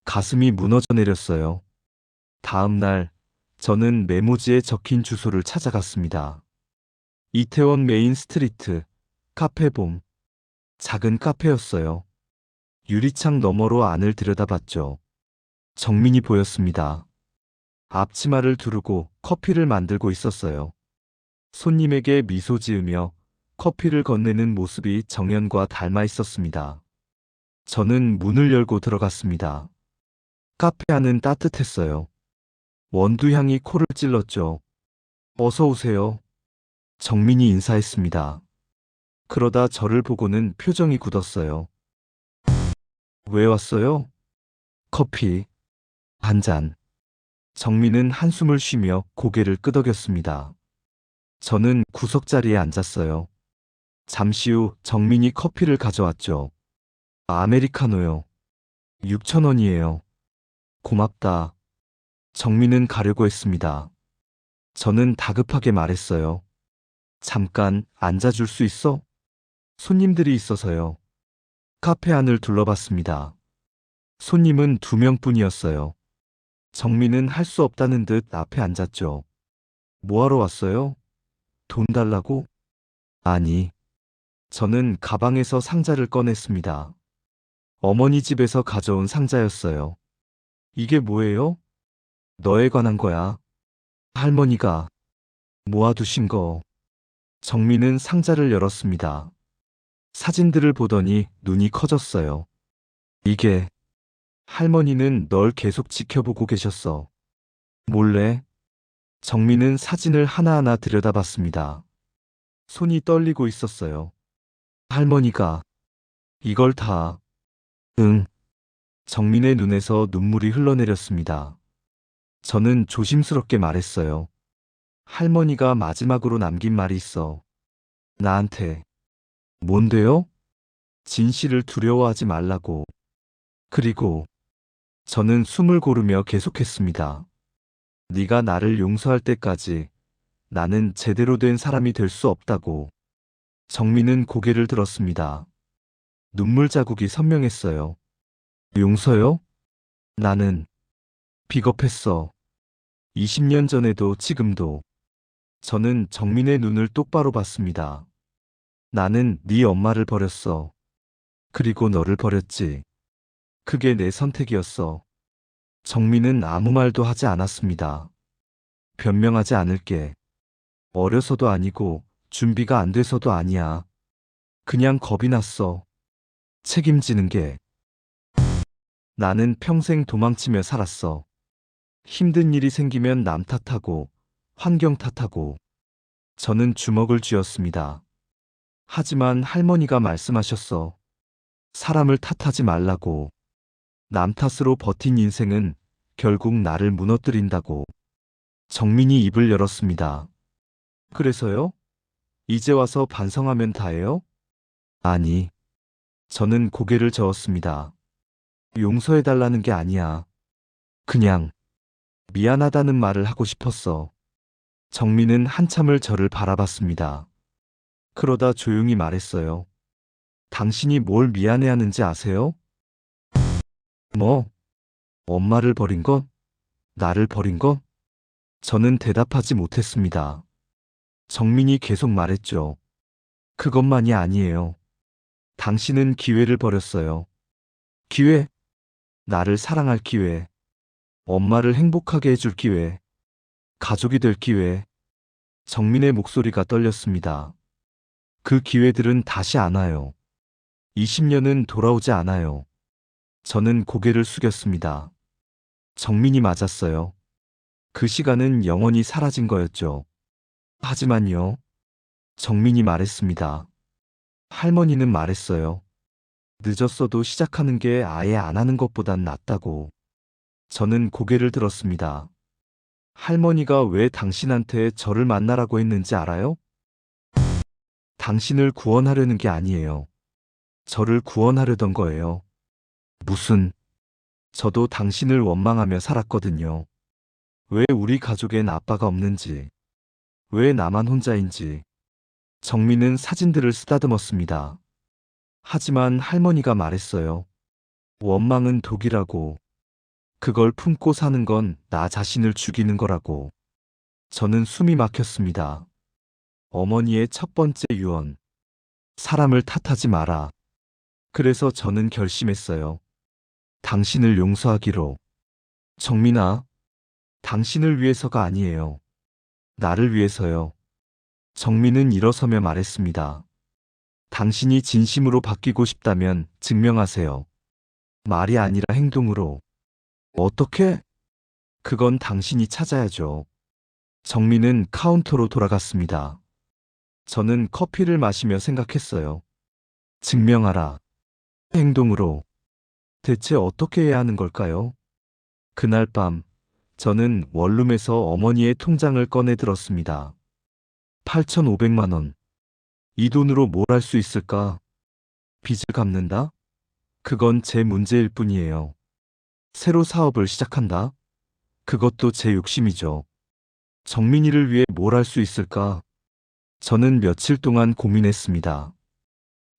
가슴이 무너져 내렸어요. 다음 날 저는 메모지에 적힌 주소를 찾아갔습니다. 이태원 메인 스트리트, 카페봄. 작은 카페였어요. 유리창 너머로 안을 들여다봤죠. 정민이 보였습니다. 앞치마를 두르고 커피를 만들고 있었어요. 손님에게 미소 지으며 커피를 건네는 모습이 정연과 닮아 있었습니다. 저는 문을 열고 들어갔습니다. 카페 안은 따뜻했어요. 원두향이 코를 찔렀죠. 어서 오세요. 정민이 인사했습니다. 그러다 저를 보고는 표정이 굳었어요. 왜 왔어요? 커피. 한 잔. 정민은 한숨을 쉬며 고개를 끄덕였습니다. 저는 구석자리에 앉았어요. 잠시 후 정민이 커피를 가져왔죠. 아메리카노요. 6,000원이에요. 고맙다. 정민은 가려고 했습니다. 저는 다급하게 말했어요. 잠깐 앉아줄 수 있어? 손님들이 있어서요. 카페 안을 둘러봤습니다. 손님은 2명뿐이었어요. 정민은 할 수 없다는 듯 앞에 앉았죠. 뭐하러 왔어요? 돈 달라고? 아니. 저는 가방에서 상자를 꺼냈습니다. 어머니 집에서 가져온 상자였어요. 이게 뭐예요? 너에 관한 거야. 할머니가 모아두신 거. 정민은 상자를 열었습니다. 사진들을 보더니 눈이 커졌어요. 이게 할머니는 널 계속 지켜보고 계셨어. 몰래? 정민은 사진을 하나하나 들여다봤습니다. 손이 떨리고 있었어요. 할머니가 이걸 다. 응. 정민의 눈에서 눈물이 흘러내렸습니다. 저는 조심스럽게 말했어요. 할머니가 마지막으로 남긴 말이 있어. 나한테. 뭔데요? 진실을 두려워하지 말라고. 그리고 저는 숨을 고르며 계속했습니다. 네가 나를 용서할 때까지 나는 제대로 된 사람이 될 수 없다고. 정민은 고개를 들었습니다. 눈물 자국이 선명했어요. 용서요? 나는 비겁했어. 20년 전에도 지금도. 저는 정민의 눈을 똑바로 봤습니다. 나는 네 엄마를 버렸어. 그리고 너를 버렸지. 그게 내 선택이었어. 정민은 아무 말도 하지 않았습니다. 변명하지 않을게. 어려서도 아니고 준비가 안 돼서도 아니야. 그냥 겁이 났어. 책임지는 게. 나는 평생 도망치며 살았어. 힘든 일이 생기면 남 탓하고 환경 탓하고. 저는 주먹을 쥐었습니다. 하지만 할머니가 말씀하셨어. 사람을 탓하지 말라고. 남 탓으로 버틴 인생은 결국 나를 무너뜨린다고. 정민이 입을 열었습니다. 그래서요? 이제 와서 반성하면 다예요? 아니. 저는 고개를 저었습니다. 용서해달라는 게 아니야. 그냥 미안하다는 말을 하고 싶었어. 정민은 한참을 저를 바라봤습니다. 그러다 조용히 말했어요. 당신이 뭘 미안해하는지 아세요? 뭐? 엄마를 버린 것? 나를 버린 것? 저는 대답하지 못했습니다. 정민이 계속 말했죠. 그것만이 아니에요. 당신은 기회를 버렸어요. 기회? 나를 사랑할 기회. 엄마를 행복하게 해줄 기회. 가족이 될 기회. 정민의 목소리가 떨렸습니다. 그 기회들은 다시 안 와요. 20년은 돌아오지 않아요. 저는 고개를 숙였습니다. 정민이 맞았어요. 그 시간은 영원히 사라진 거였죠. 하지만요. 정민이 말했습니다. 할머니는 말했어요. 늦었어도 시작하는 게 아예 안 하는 것보단 낫다고. 저는 고개를 들었습니다. 할머니가 왜 당신한테 저를 만나라고 했는지 알아요? 당신을 구원하려는 게 아니에요. 저를 구원하려던 거예요. 무슨, 저도 당신을 원망하며 살았거든요. 왜 우리 가족엔 아빠가 없는지, 왜 나만 혼자인지. 정민은 사진들을 쓰다듬었습니다. 하지만 할머니가 말했어요. 원망은 독이라고. 그걸 품고 사는 건 나 자신을 죽이는 거라고. 저는 숨이 막혔습니다. 어머니의 첫 번째 유언. 사람을 탓하지 마라. 그래서 저는 결심했어요. 당신을 용서하기로. 정민아, 당신을 위해서가 아니에요. 나를 위해서요. 정민은 일어서며 말했습니다. 당신이 진심으로 바뀌고 싶다면 증명하세요. 말이 아니라 행동으로. 어떻게? 그건 당신이 찾아야죠. 정민은 카운터로 돌아갔습니다. 저는 커피를 마시며 생각했어요. 증명하라. 행동으로. 대체 어떻게 해야 하는 걸까요? 그날 밤, 저는 원룸에서 어머니의 통장을 꺼내 들었습니다. 8,500만 원. 이 돈으로 뭘 할 수 있을까? 빚을 갚는다? 그건 제 문제일 뿐이에요. 새로 사업을 시작한다? 그것도 제 욕심이죠. 정민이를 위해 뭘 할 수 있을까? 저는 며칠 동안 고민했습니다.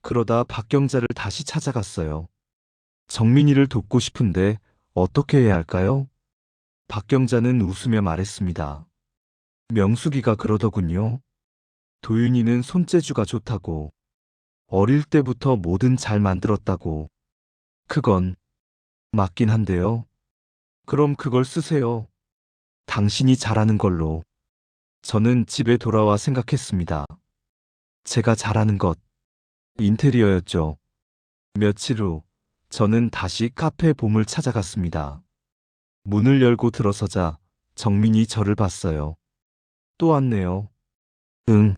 그러다 박경자를 다시 찾아갔어요. 정민이를 돕고 싶은데 어떻게 해야 할까요? 박경자는 웃으며 말했습니다. 명숙이가 그러더군요. 도윤이는 손재주가 좋다고. 어릴 때부터 뭐든 잘 만들었다고. 그건 맞긴 한데요. 그럼 그걸 쓰세요. 당신이 잘하는 걸로. 저는 집에 돌아와 생각했습니다. 제가 잘하는 것. 인테리어였죠. 며칠 후, 저는 다시 카페 봄을 찾아갔습니다. 문을 열고 들어서자 정민이 저를 봤어요. 또 왔네요. 응.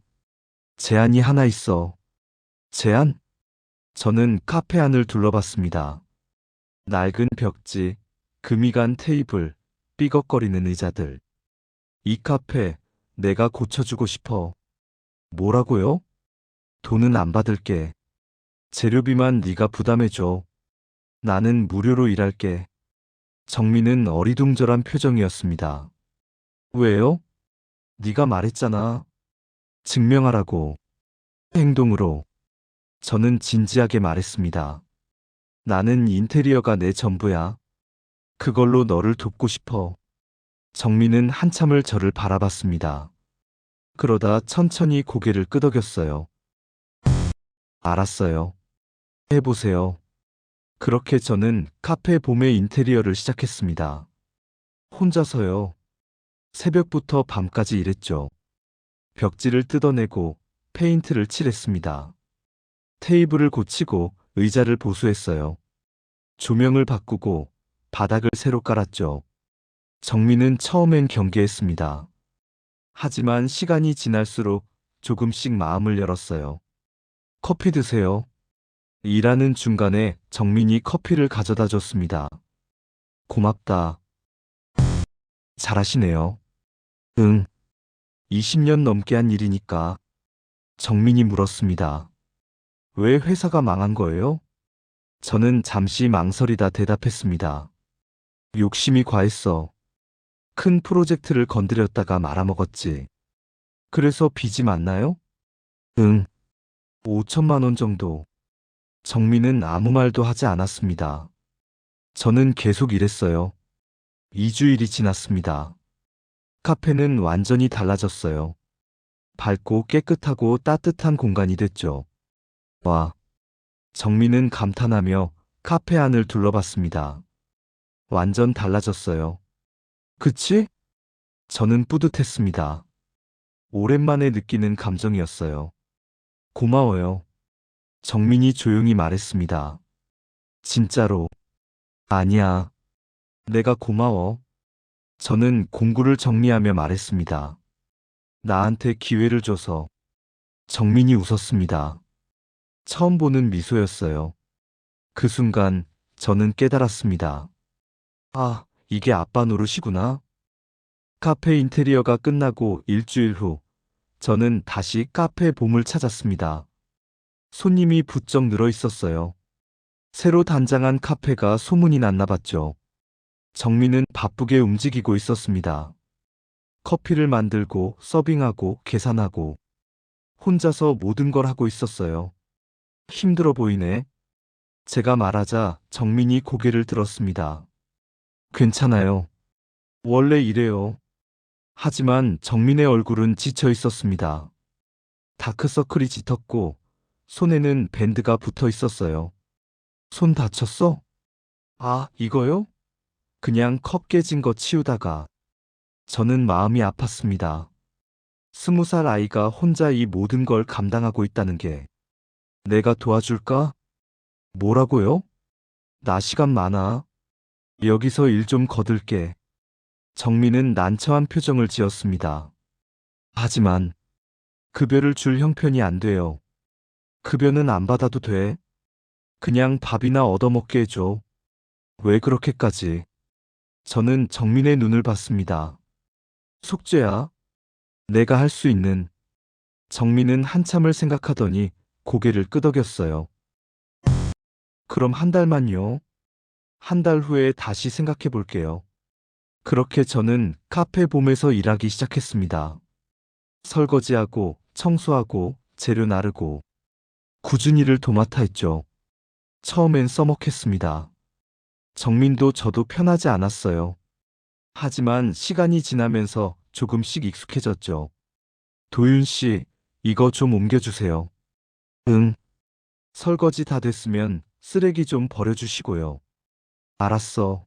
제안이 하나 있어. 제안? 저는 카페 안을 둘러봤습니다. 낡은 벽지, 금이 간 테이블, 삐걱거리는 의자들. 이 카페 내가 고쳐주고 싶어. 뭐라고요? 돈은 안 받을게. 재료비만 네가 부담해줘. 나는 무료로 일할게. 정민은 어리둥절한 표정이었습니다. 왜요? 네가 말했잖아. 증명하라고. 행동으로. 저는 진지하게 말했습니다. 나는 인테리어가 내 전부야. 그걸로 너를 돕고 싶어. 정민은 한참을 저를 바라봤습니다. 그러다 천천히 고개를 끄덕였어요. 알았어요. 해보세요. 그렇게 저는 카페 봄의 인테리어를 시작했습니다. 혼자서요. 새벽부터 밤까지 일했죠. 벽지를 뜯어내고 페인트를 칠했습니다. 테이블을 고치고 의자를 보수했어요. 조명을 바꾸고 바닥을 새로 깔았죠. 정민은 처음엔 경계했습니다. 하지만 시간이 지날수록 조금씩 마음을 열었어요. 커피 드세요. 일하는 중간에 정민이 커피를 가져다 줬습니다. 고맙다. 잘하시네요. 응. 20년 넘게 한 일이니까. 정민이 물었습니다. 왜 회사가 망한 거예요? 저는 잠시 망설이다 대답했습니다. 욕심이 과했어. 큰 프로젝트를 건드렸다가 말아먹었지. 그래서 빚이 많나요? 응. 5천만 원 정도. 정민은 아무 말도 하지 않았습니다. 저는 계속 일했어요. 2주일이 지났습니다. 카페는 완전히 달라졌어요. 밝고 깨끗하고 따뜻한 공간이 됐죠. 와. 정민은 감탄하며 카페 안을 둘러봤습니다. 완전 달라졌어요. 그치? 저는 뿌듯했습니다. 오랜만에 느끼는 감정이었어요. 고마워요. 정민이 조용히 말했습니다. 진짜로. 아니야. 내가 고마워. 저는 공구를 정리하며 말했습니다. 나한테 기회를 줘서. 정민이 웃었습니다. 처음 보는 미소였어요. 그 순간 저는 깨달았습니다. 아, 이게 아빠 노릇이구나. 카페 인테리어가 끝나고 일주일 후, 저는 다시 카페 봄을 찾았습니다. 손님이 부쩍 늘어 있었어요. 새로 단장한 카페가 소문이 났나 봤죠. 정민은 바쁘게 움직이고 있었습니다. 커피를 만들고 서빙하고 계산하고 혼자서 모든 걸 하고 있었어요. 힘들어 보이네. 제가 말하자 정민이 고개를 들었습니다. 괜찮아요. 원래 이래요. 하지만 정민의 얼굴은 지쳐 있었습니다. 다크서클이 짙었고 손에는 밴드가 붙어 있었어요. 손 다쳤어? 아, 이거요? 그냥 컵 깨진 거 치우다가. 저는 마음이 아팠습니다. 20살 아이가 혼자 이 모든 걸 감당하고 있다는 게. 내가 도와줄까? 뭐라고요? 나 시간 많아. 여기서 일 좀 거들게. 정민은 난처한 표정을 지었습니다. 하지만 급여를 줄 형편이 안 돼요. 급여는 안 받아도 돼. 그냥 밥이나 얻어먹게 해줘. 왜 그렇게까지? 저는 정민의 눈을 봤습니다. 숙제야. 내가 할 수 있는. 정민은 한참을 생각하더니 고개를 끄덕였어요. 그럼 한 달만요. 한 달 후에 다시 생각해 볼게요. 그렇게 저는 카페 봄에서 일하기 시작했습니다. 설거지하고 청소하고 재료 나르고 꾸준히 일을 도맡아 했죠. 처음엔 써먹했습니다. 정민도 저도 편하지 않았어요. 하지만 시간이 지나면서 조금씩 익숙해졌죠. 도윤 씨, 이거 좀 옮겨주세요. 응. 설거지 다 됐으면 쓰레기 좀 버려주시고요. 알았어.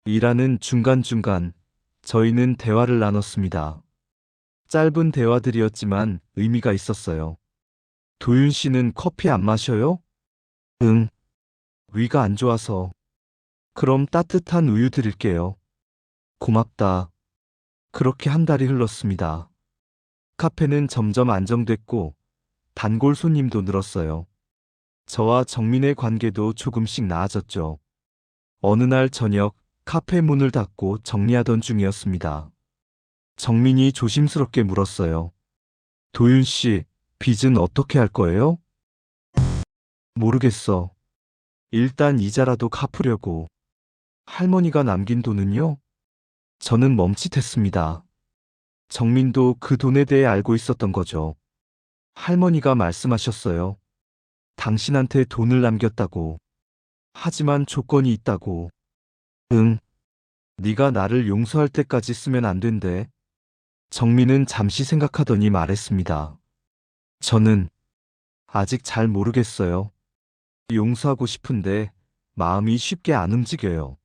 일하는 중간중간 저희는 대화를 나눴습니다. 짧은 대화들이었지만 의미가 있었어요. 도윤 씨는 커피 안 마셔요? 응. 위가 안 좋아서. 그럼 따뜻한 우유 드릴게요. 고맙다. 그렇게 한 달이 흘렀습니다. 카페는 점점 안정됐고 단골 손님도 늘었어요. 저와 정민의 관계도 조금씩 나아졌죠. 어느 날 저녁 카페 문을 닫고 정리하던 중이었습니다. 정민이 조심스럽게 물었어요. 도윤 씨, 빚은 어떻게 할 거예요? 모르겠어. 일단 이자라도 갚으려고. 할머니가 남긴 돈은요? 저는 멈칫했습니다. 정민도 그 돈에 대해 알고 있었던 거죠. 할머니가 말씀하셨어요. 당신한테 돈을 남겼다고. 하지만 조건이 있다고. 응. 네가 나를 용서할 때까지 쓰면 안 된대. 정민은 잠시 생각하더니 말했습니다. 저는 아직 잘 모르겠어요. 용서하고 싶은데 마음이 쉽게 안 움직여요.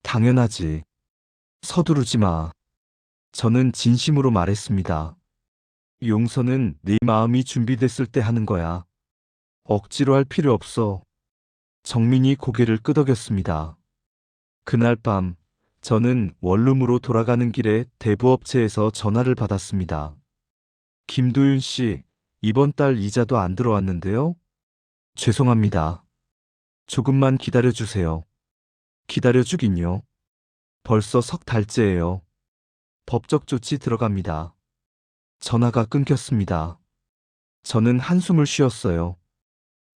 당연하지. 서두르지 마. 저는 진심으로 말했습니다. 용서는 네 마음이 준비됐을 때 하는 거야. 억지로 할 필요 없어. 정민이 고개를 끄덕였습니다. 그날 밤, 저는 원룸으로 돌아가는 길에 대부업체에서 전화를 받았습니다. 김도윤 씨, 이번 달 이자도 안 들어왔는데요? 죄송합니다. 조금만 기다려주세요. 기다려주긴요. 벌써 석 달째예요. 법적 조치 들어갑니다. 전화가 끊겼습니다. 저는 한숨을 쉬었어요.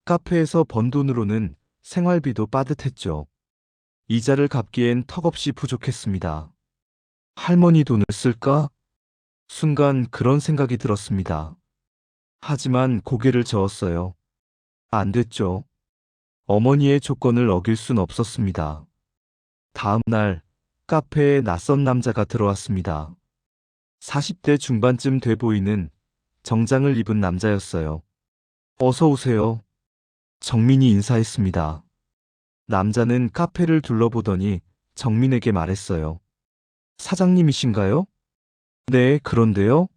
카페에서 번 돈으로는 생활비도 빠듯했죠. 이자를 갚기엔 턱없이 부족했습니다. 할머니 돈을 쓸까? 순간 그런 생각이 들었습니다. 하지만 고개를 저었어요. 안 됐죠. 어머니의 조건을 어길 순 없었습니다. 다음 날 카페에 낯선 남자가 들어왔습니다. 40대 중반쯤 돼 보이는 정장을 입은 남자였어요. 어서 오세요. 정민이 인사했습니다. 남자는 카페를 둘러보더니 정민에게 말했어요. 사장님이신가요? 네, 그런데요.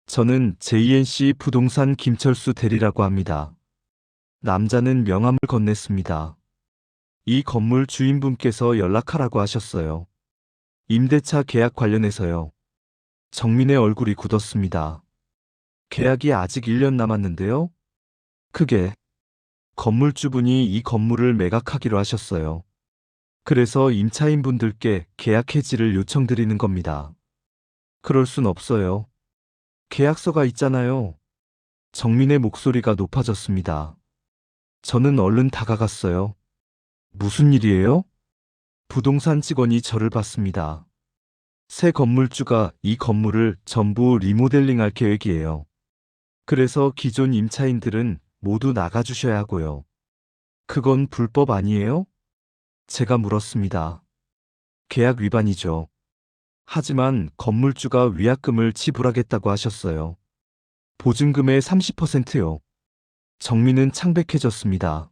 저는 JNC 부동산 김철수 대리라고 합니다. 남자는 명함을 건넸습니다. 이 건물 주인분께서 연락하라고 하셨어요. 임대차 계약 관련해서요. 정민의 얼굴이 굳었습니다. 계약이 아직 1년 남았는데요. 그게 건물주분이 이 건물을 매각하기로 하셨어요. 그래서 임차인분들께 계약 해지를 요청드리는 겁니다. 그럴 순 없어요. 계약서가 있잖아요. 정민의 목소리가 높아졌습니다. 저는 얼른 다가갔어요. 무슨 일이에요? 부동산 직원이 저를 봤습니다. 새 건물주가 이 건물을 전부 리모델링할 계획이에요. 그래서 기존 임차인들은 모두 나가주셔야 하고요. 그건 불법 아니에요? 제가 물었습니다. 계약 위반이죠. 하지만 건물주가 위약금을 지불하겠다고 하셨어요. 보증금의 30%요. 정민은 창백해졌습니다.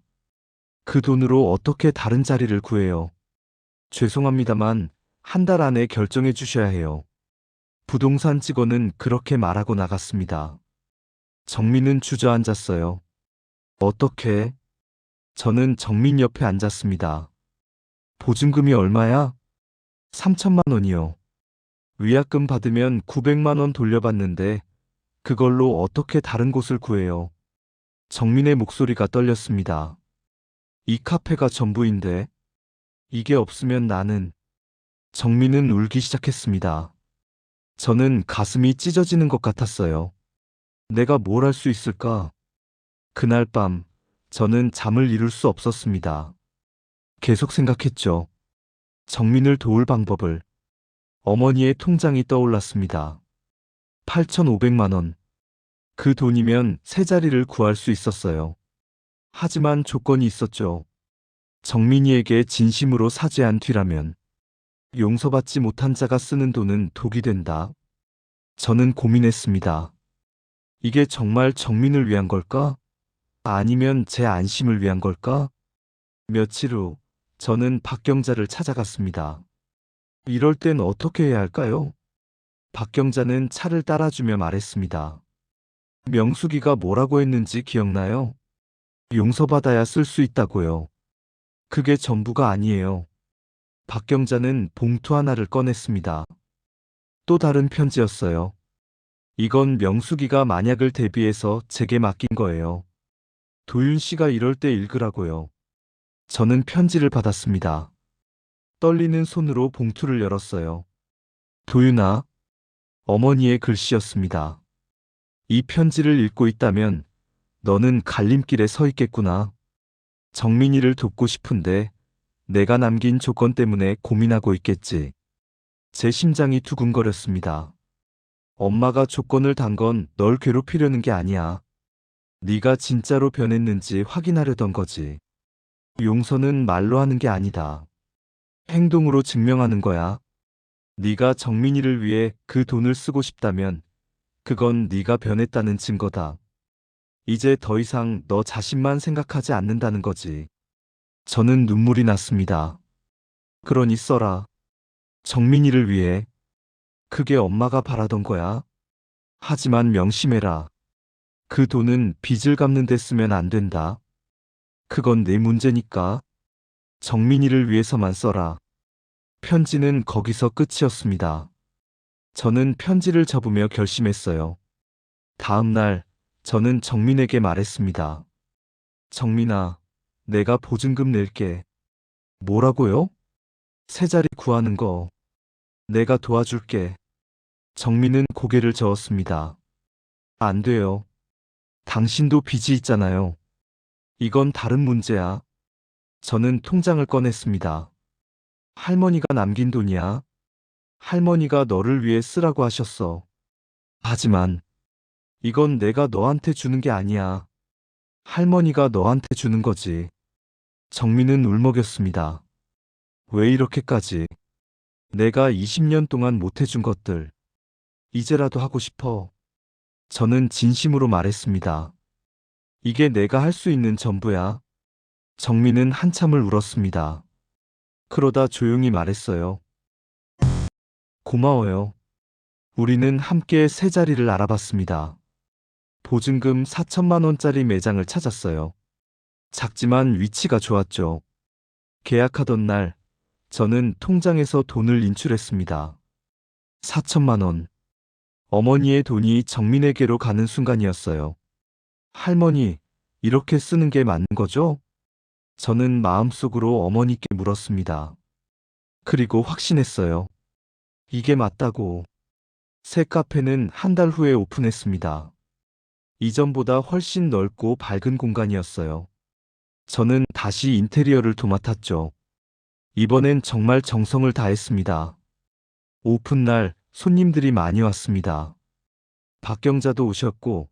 그 돈으로 어떻게 다른 자리를 구해요? 죄송합니다만 한 달 안에 결정해 주셔야 해요. 부동산 직원은 그렇게 말하고 나갔습니다. 정민은 주저앉았어요. 어떻게? 저는 정민 옆에 앉았습니다. 보증금이 얼마야? 3천만 원이요. 위약금 받으면 900만 원 돌려받는데 그걸로 어떻게 다른 곳을 구해요? 정민의 목소리가 떨렸습니다. 이 카페가 전부인데 이게 없으면 나는... 정민은 울기 시작했습니다. 저는 가슴이 찢어지는 것 같았어요. 내가 뭘 할 수 있을까? 그날 밤 저는 잠을 이룰 수 없었습니다. 계속 생각했죠. 정민을 도울 방법을. 어머니의 통장이 떠올랐습니다. 8,500만 원. 그 돈이면 새 자리를 구할 수 있었어요. 하지만 조건이 있었죠. 정민이에게 진심으로 사죄한 뒤라면. 용서받지 못한 자가 쓰는 돈은 독이 된다. 저는 고민했습니다. 이게 정말 정민을 위한 걸까? 아니면 제 안심을 위한 걸까? 며칠 후 저는 박경자를 찾아갔습니다. 이럴 땐 어떻게 해야 할까요? 박경자는 차를 따라주며 말했습니다. 명숙이가 뭐라고 했는지 기억나요? 용서받아야 쓸 수 있다고요. 그게 전부가 아니에요. 박경자는 봉투 하나를 꺼냈습니다. 또 다른 편지였어요. 이건 명숙이가 만약을 대비해서 제게 맡긴 거예요. 도윤 씨가 이럴 때 읽으라고요. 저는 편지를 받았습니다. 떨리는 손으로 봉투를 열었어요. 도윤아, 어머니의 글씨였습니다. 이 편지를 읽고 있다면 너는 갈림길에 서 있겠구나. 정민이를 돕고 싶은데 내가 남긴 조건 때문에 고민하고 있겠지. 제 심장이 두근거렸습니다. 엄마가 조건을 단 건 널 괴롭히려는 게 아니야. 네가 진짜로 변했는지 확인하려던 거지. 용서는 말로 하는 게 아니다. 행동으로 증명하는 거야. 네가 정민이를 위해 그 돈을 쓰고 싶다면 그건 네가 변했다는 증거다. 이제 더 이상 너 자신만 생각하지 않는다는 거지. 저는 눈물이 났습니다. 그러니 써라. 정민이를 위해. 그게 엄마가 바라던 거야. 하지만 명심해라. 그 돈은 빚을 갚는 데 쓰면 안 된다. 그건 내 문제니까. 정민이를 위해서만 써라. 편지는 거기서 끝이었습니다. 저는 편지를 접으며 결심했어요. 다음 날, 저는 정민에게 말했습니다. 정민아, 내가 보증금 낼게. 뭐라고요? 새 자리 구하는 거. 내가 도와줄게. 정민은 고개를 저었습니다. 안 돼요. 당신도 빚이 있잖아요. 이건 다른 문제야. 저는 통장을 꺼냈습니다. 할머니가 남긴 돈이야. 할머니가 너를 위해 쓰라고 하셨어. 하지만 이건 내가 너한테 주는 게 아니야. 할머니가 너한테 주는 거지. 정민은 울먹였습니다. 왜 이렇게까지? 내가 20년 동안 못해준 것들. 이제라도 하고 싶어. 저는 진심으로 말했습니다. 이게 내가 할 수 있는 전부야. 정민은 한참을 울었습니다. 그러다 조용히 말했어요. 고마워요. 우리는 함께 새 자리를 알아봤습니다. 보증금 4천만 원짜리 매장을 찾았어요. 작지만 위치가 좋았죠. 계약하던 날, 저는 통장에서 돈을 인출했습니다. 4천만 원. 어머니의 돈이 정민에게로 가는 순간이었어요. 할머니, 이렇게 쓰는 게 맞는 거죠? 저는 마음속으로 어머니께 물었습니다. 그리고 확신했어요. 이게 맞다고. 새 카페는 한 달 후에 오픈했습니다. 이전보다 훨씬 넓고 밝은 공간이었어요. 저는 다시 인테리어를 도맡았죠. 이번엔 정말 정성을 다했습니다. 오픈 날 손님들이 많이 왔습니다. 박경자도 오셨고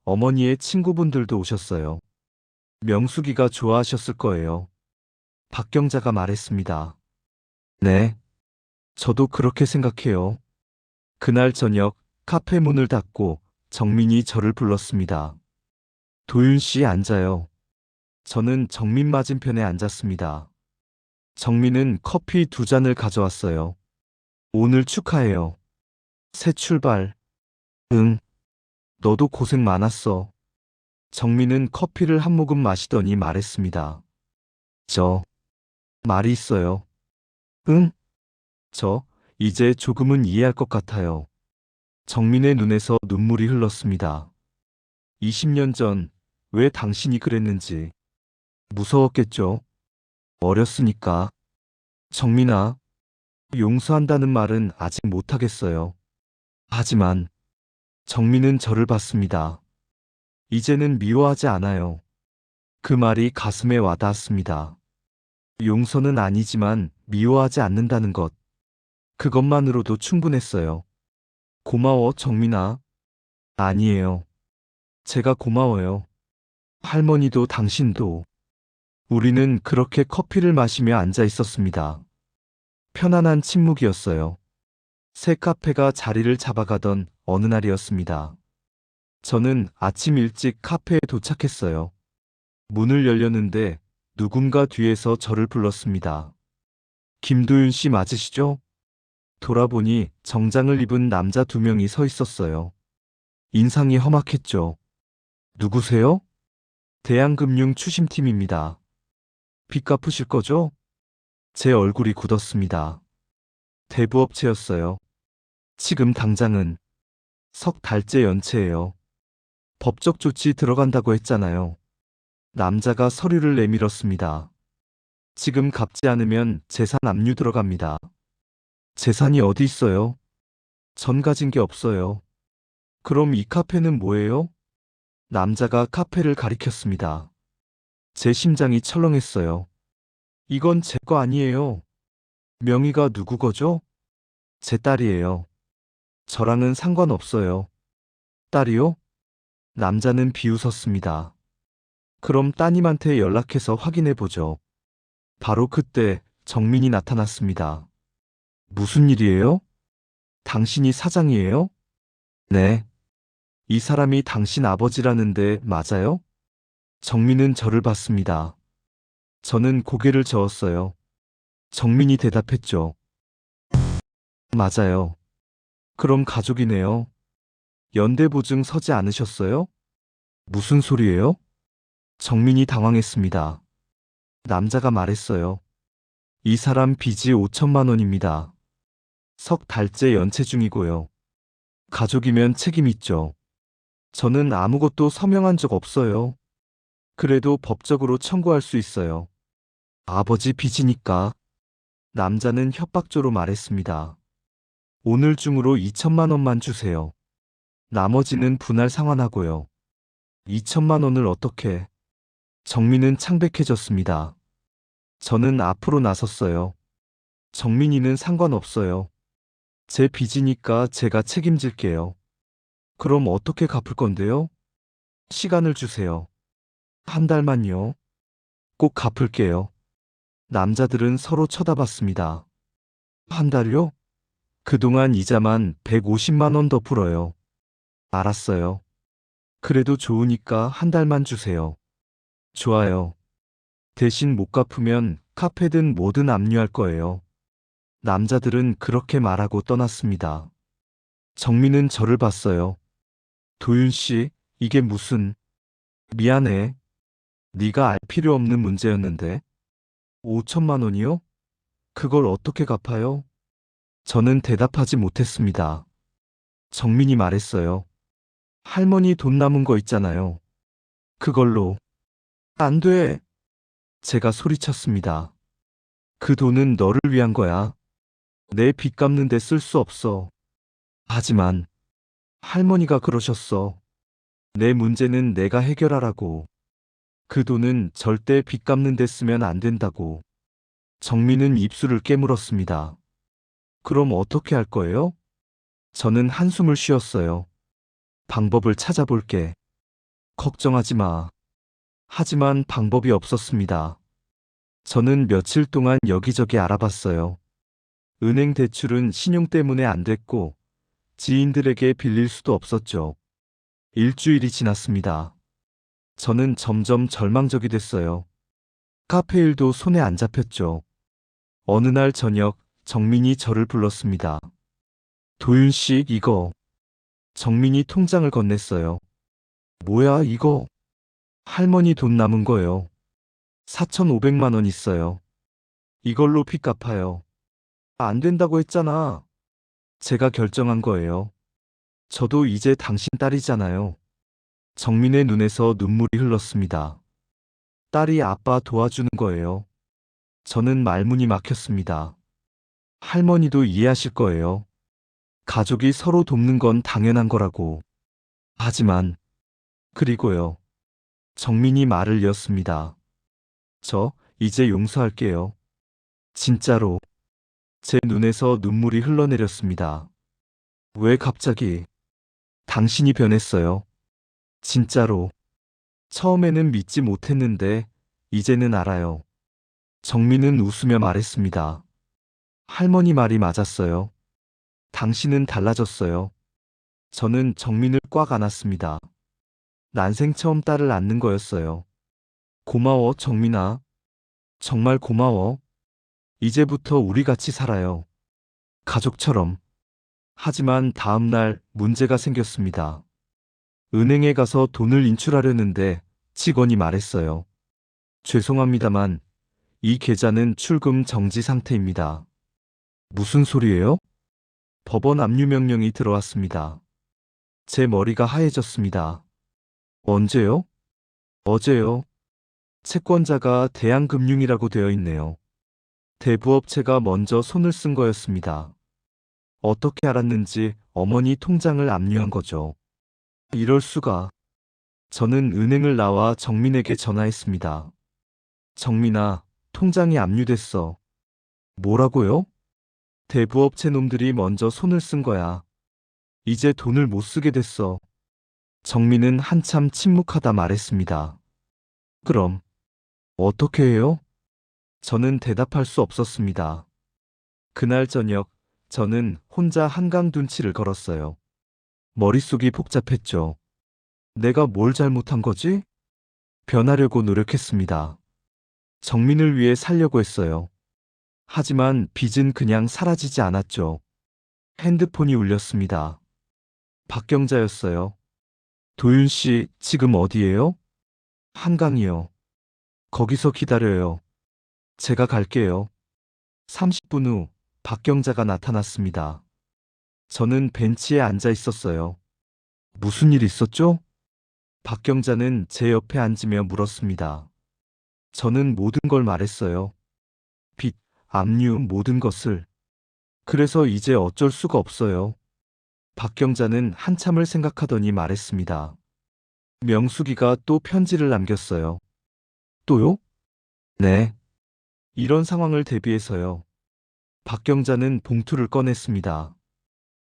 어머니의 친구분들도 오셨어요. 명숙이가 좋아하셨을 거예요. 박경자가 말했습니다. 네, 저도 그렇게 생각해요. 그날 저녁 카페 문을 닫고 정민이 저를 불렀습니다. 도윤 씨 앉아요. 저는 정민 맞은편에 앉았습니다. 정민은 커피 2잔을 가져왔어요. 오늘 축하해요. 새 출발. 응. 너도 고생 많았어. 정민은 커피를 한 모금 마시더니 말했습니다. 말이 있어요. 응? 이제 조금은 이해할 것 같아요. 정민의 눈에서 눈물이 흘렀습니다. 20년 전, 왜 당신이 그랬는지. 무서웠겠죠? 어렸으니까. 정민아, 용서한다는 말은 아직 못하겠어요. 하지만, 정민은 저를 봤습니다. 이제는 미워하지 않아요. 그 말이 가슴에 와닿았습니다. 용서는 아니지만 미워하지 않는다는 것. 그것만으로도 충분했어요. 고마워, 정민아. 아니에요. 제가 고마워요. 할머니도 당신도. 우리는 그렇게 커피를 마시며 앉아 있었습니다. 편안한 침묵이었어요. 새 카페가 자리를 잡아가던 어느 날이었습니다. 저는 아침 일찍 카페에 도착했어요. 문을 열렸는데 누군가 뒤에서 저를 불렀습니다. 김도윤 씨 맞으시죠? 돌아보니 정장을 입은 남자 2명이 서 있었어요. 인상이 험악했죠. 누구세요? 대양금융 추심팀입니다. 빚 갚으실 거죠? 제 얼굴이 굳었습니다. 대부업체였어요. 지금 당장은 석 달째 연체예요. 법적 조치 들어간다고 했잖아요. 남자가 서류를 내밀었습니다. 지금 갚지 않으면 재산 압류 들어갑니다. 재산이 어디 있어요? 전 가진 게 없어요. 그럼 이 카페는 뭐예요? 남자가 카페를 가리켰습니다. 제 심장이 철렁했어요. 이건 제 거 아니에요. 명의가 누구 거죠? 제 딸이에요. 저랑은 상관없어요. 딸이요? 남자는 비웃었습니다. 그럼 따님한테 연락해서 확인해 보죠. 바로 그때 정민이 나타났습니다. 무슨 일이에요? 당신이 사장이에요? 네. 이 사람이 당신 아버지라는데 맞아요? 정민은 저를 봤습니다. 저는 고개를 저었어요. 정민이 대답했죠. 맞아요. 그럼 가족이네요. 연대보증 서지 않으셨어요? 무슨 소리예요? 정민이 당황했습니다. 남자가 말했어요. 이 사람 빚이 5천만 원입니다. 석 달째 연체 중이고요. 가족이면 책임 있죠. 저는 아무것도 서명한 적 없어요. 그래도 법적으로 청구할 수 있어요. 아버지 빚이니까. 남자는 협박조로 말했습니다. 오늘 중으로 2천만 원만 주세요. 나머지는 분할 상환하고요. 2천만 원을 어떻게? 정민은 창백해졌습니다. 저는 앞으로 나섰어요. 정민이는 상관없어요. 제 빚이니까 제가 책임질게요. 그럼 어떻게 갚을 건데요? 시간을 주세요. 한 달만요. 꼭 갚을게요. 남자들은 서로 쳐다봤습니다. 한 달요? 그동안 이자만 150만 원 더 풀어요. 알았어요. 그래도 좋으니까 한 달만 주세요. 좋아요. 대신 못 갚으면 카페든 뭐든 압류할 거예요. 남자들은 그렇게 말하고 떠났습니다. 정민은 저를 봤어요. 도윤 씨, 이게 무슨... 미안해. 네가 알 필요 없는 문제였는데. 5천만 원이요? 그걸 어떻게 갚아요? 저는 대답하지 못했습니다. 정민이 말했어요. 할머니 돈 남은 거 있잖아요. 그걸로. 안 돼. 제가 소리쳤습니다. 그 돈은 너를 위한 거야. 내 빚 갚는 데 쓸 수 없어. 하지만 할머니가 그러셨어. 내 문제는 내가 해결하라고. 그 돈은 절대 빚 갚는 데 쓰면 안 된다고. 정민은 입술을 깨물었습니다. 그럼 어떻게 할 거예요? 저는 한숨을 쉬었어요. 방법을 찾아볼게. 걱정하지 마. 하지만 방법이 없었습니다. 저는 며칠 동안 여기저기 알아봤어요. 은행 대출은 신용 때문에 안 됐고, 지인들에게 빌릴 수도 없었죠. 일주일이 지났습니다. 저는 점점 절망적이 됐어요. 카페 일도 손에 안 잡혔죠. 어느 날 저녁, 정민이 저를 불렀습니다. 도윤 씨, 이거. 정민이 통장을 건넸어요. 뭐야, 이거? 할머니 돈 남은 거요. 4,500만 원 있어요. 이걸로 빚 갚아요. 안 된다고 했잖아. 제가 결정한 거예요. 저도 이제 당신 딸이잖아요. 정민의 눈에서 눈물이 흘렀습니다. 딸이 아빠 도와주는 거예요. 저는 말문이 막혔습니다. 할머니도 이해하실 거예요. 가족이 서로 돕는 건 당연한 거라고. 하지만, 그리고요. 정민이 말을 이었습니다. 저, 이제 용서할게요. 진짜로. 제 눈에서 눈물이 흘러내렸습니다. 왜 갑자기? 당신이 변했어요. 진짜로. 처음에는 믿지 못했는데, 이제는 알아요. 정민은 웃으며 말했습니다. 할머니 말이 맞았어요. 당신은 달라졌어요. 저는 정민을 꽉 안았습니다. 난생 처음 딸을 안는 거였어요. 고마워, 정민아. 정말 고마워. 이제부터 우리 같이 살아요. 가족처럼. 하지만 다음 날 문제가 생겼습니다. 은행에 가서 돈을 인출하려는데 직원이 말했어요. 죄송합니다만 이 계좌는 출금 정지 상태입니다. 무슨 소리예요? 법원 압류 명령이 들어왔습니다. 제 머리가 하얘졌습니다. 언제요? 어제요. 채권자가 대한금융이라고 되어 있네요. 대부업체가 먼저 손을 쓴 거였습니다. 어떻게 알았는지 어머니 통장을 압류한 거죠. 이럴 수가. 저는 은행을 나와 정민에게 전화했습니다. 정민아, 통장이 압류됐어. 뭐라고요? 대부업체 놈들이 먼저 손을 쓴 거야. 이제 돈을 못 쓰게 됐어. 정민은 한참 침묵하다 말했습니다. 그럼, 어떻게 해요? 저는 대답할 수 없었습니다. 그날 저녁, 저는 혼자 한강둔치를 걸었어요. 머릿속이 복잡했죠. 내가 뭘 잘못한 거지? 변하려고 노력했습니다. 정민을 위해 살려고 했어요. 하지만 빚은 그냥 사라지지 않았죠. 핸드폰이 울렸습니다. 박경자였어요. 도윤 씨, 지금 어디예요? 한강이요. 거기서 기다려요. 제가 갈게요. 30분 후 박경자가 나타났습니다. 저는 벤치에 앉아 있었어요. 무슨 일 있었죠? 박경자는 제 옆에 앉으며 물었습니다. 저는 모든 걸 말했어요. 빚, 압류, 모든 것을. 그래서 이제 어쩔 수가 없어요. 박경자는 한참을 생각하더니 말했습니다. 명숙이가 또 편지를 남겼어요. 또요? 네. 이런 상황을 대비해서요. 박경자는 봉투를 꺼냈습니다.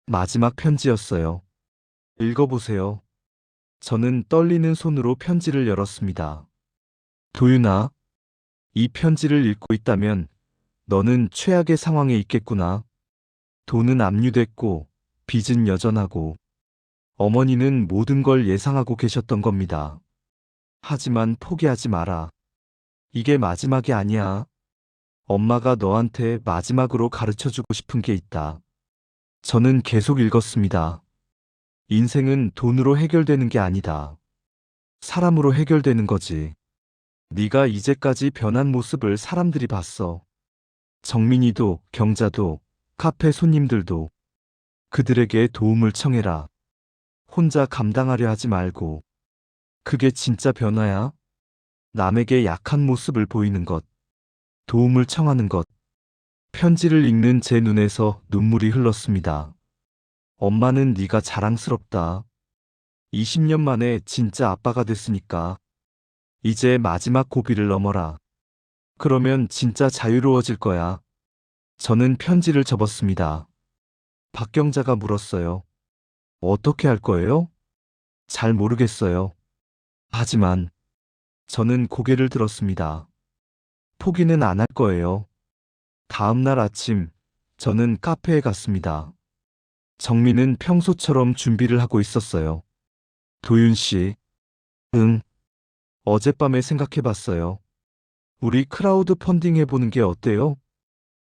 마지막 편지였어요. 읽어보세요. 저는 떨리는 손으로 편지를 열었습니다. 도윤아, 이 편지를 읽고 있다면 너는 최악의 상황에 있겠구나. 돈은 압류됐고 빚은 여전하고 어머니는 모든 걸 예상하고 계셨던 겁니다. 하지만 포기하지 마라. 이게 마지막이 아니야. 엄마가 너한테 마지막으로 가르쳐주고 싶은 게 있다. 저는 계속 읽었습니다. 인생은 돈으로 해결되는 게 아니다. 사람으로 해결되는 거지. 네가 이제까지 변한 모습을 사람들이 봤어. 정민이도, 경자도, 카페 손님들도. 그들에게 도움을 청해라. 혼자 감당하려 하지 말고. 그게 진짜 변화야. 남에게 약한 모습을 보이는 것. 도움을 청하는 것. 편지를 읽는 제 눈에서 눈물이 흘렀습니다. 엄마는 네가 자랑스럽다. 20년 만에 진짜 아빠가 됐으니까. 이제 마지막 고비를 넘어라. 그러면 진짜 자유로워질 거야. 저는 편지를 접었습니다. 박경자가 물었어요. 어떻게 할 거예요? 잘 모르겠어요. 하지만 저는 고개를 들었습니다. 포기는 안 할 거예요. 다음 날 아침, 저는 카페에 갔습니다. 정민은 평소처럼 준비를 하고 있었어요. 도윤 씨. 응. 어젯밤에 생각해봤어요. 우리 크라우드 펀딩 해보는 게 어때요?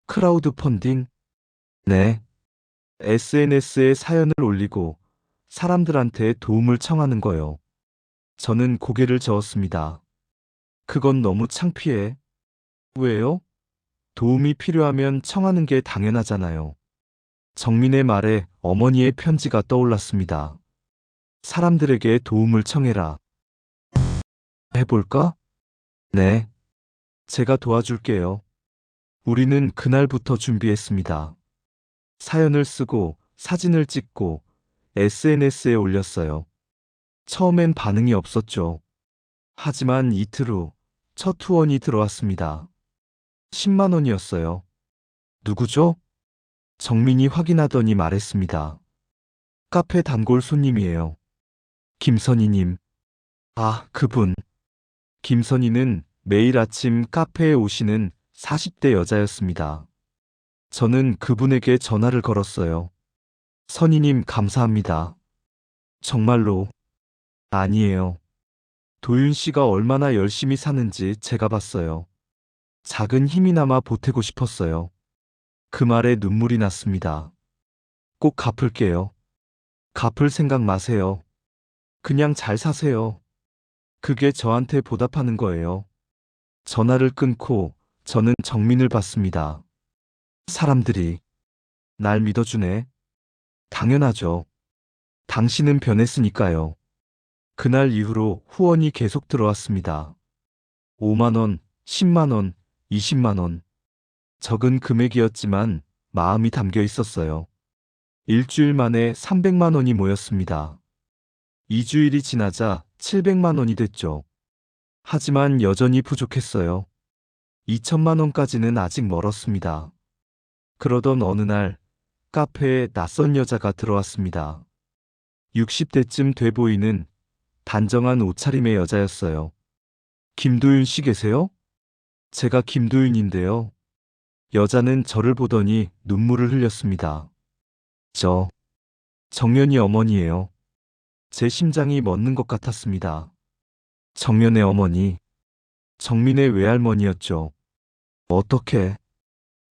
크라우드 펀딩? 네. SNS에 사연을 올리고 사람들한테 도움을 청하는 거요. 저는 고개를 저었습니다. 그건 너무 창피해. 왜요? 도움이 필요하면 청하는 게 당연하잖아요. 정민의 말에 어머니의 편지가 떠올랐습니다. 사람들에게 도움을 청해라. 해볼까? 네. 제가 도와줄게요. 우리는 그날부터 준비했습니다. 사연을 쓰고 사진을 찍고 SNS에 올렸어요. 처음엔 반응이 없었죠. 하지만 이틀 후 첫 후원이 들어왔습니다. 10만 원이었어요. 누구죠? 정민이 확인하더니 말했습니다. 카페 단골 손님이에요. 김선희님. 아, 그분. 김선희는 매일 아침 카페에 오시는 40대 여자였습니다. 저는 그분에게 전화를 걸었어요. 선희님 감사합니다. 정말로. 아니에요. 도윤 씨가 얼마나 열심히 사는지 제가 봤어요. 작은 힘이나마 보태고 싶었어요. 그 말에 눈물이 났습니다. 꼭 갚을게요. 갚을 생각 마세요. 그냥 잘 사세요. 그게 저한테 보답하는 거예요. 전화를 끊고 저는 정민을 봤습니다. 사람들이 날 믿어주네. 당연하죠. 당신은 변했으니까요. 그날 이후로 후원이 계속 들어왔습니다. 5만 원, 10만 원, 20만 원. 적은 금액이었지만 마음이 담겨 있었어요. 일주일 만에 300만 원이 모였습니다. 2주일이 지나자 700만 원이 됐죠. 하지만 여전히 부족했어요. 2천만 원까지는 아직 멀었습니다. 그러던 어느 날 카페에 낯선 여자가 들어왔습니다. 60대쯤 돼 보이는 단정한 옷차림의 여자였어요. 김도윤 씨 계세요? 제가 김도윤인데요. 여자는 저를 보더니 눈물을 흘렸습니다. 저 정연이 어머니예요. 제 심장이 멎는 것 같았습니다. 정연의 어머니, 정민의 외할머니였죠. 어떻게?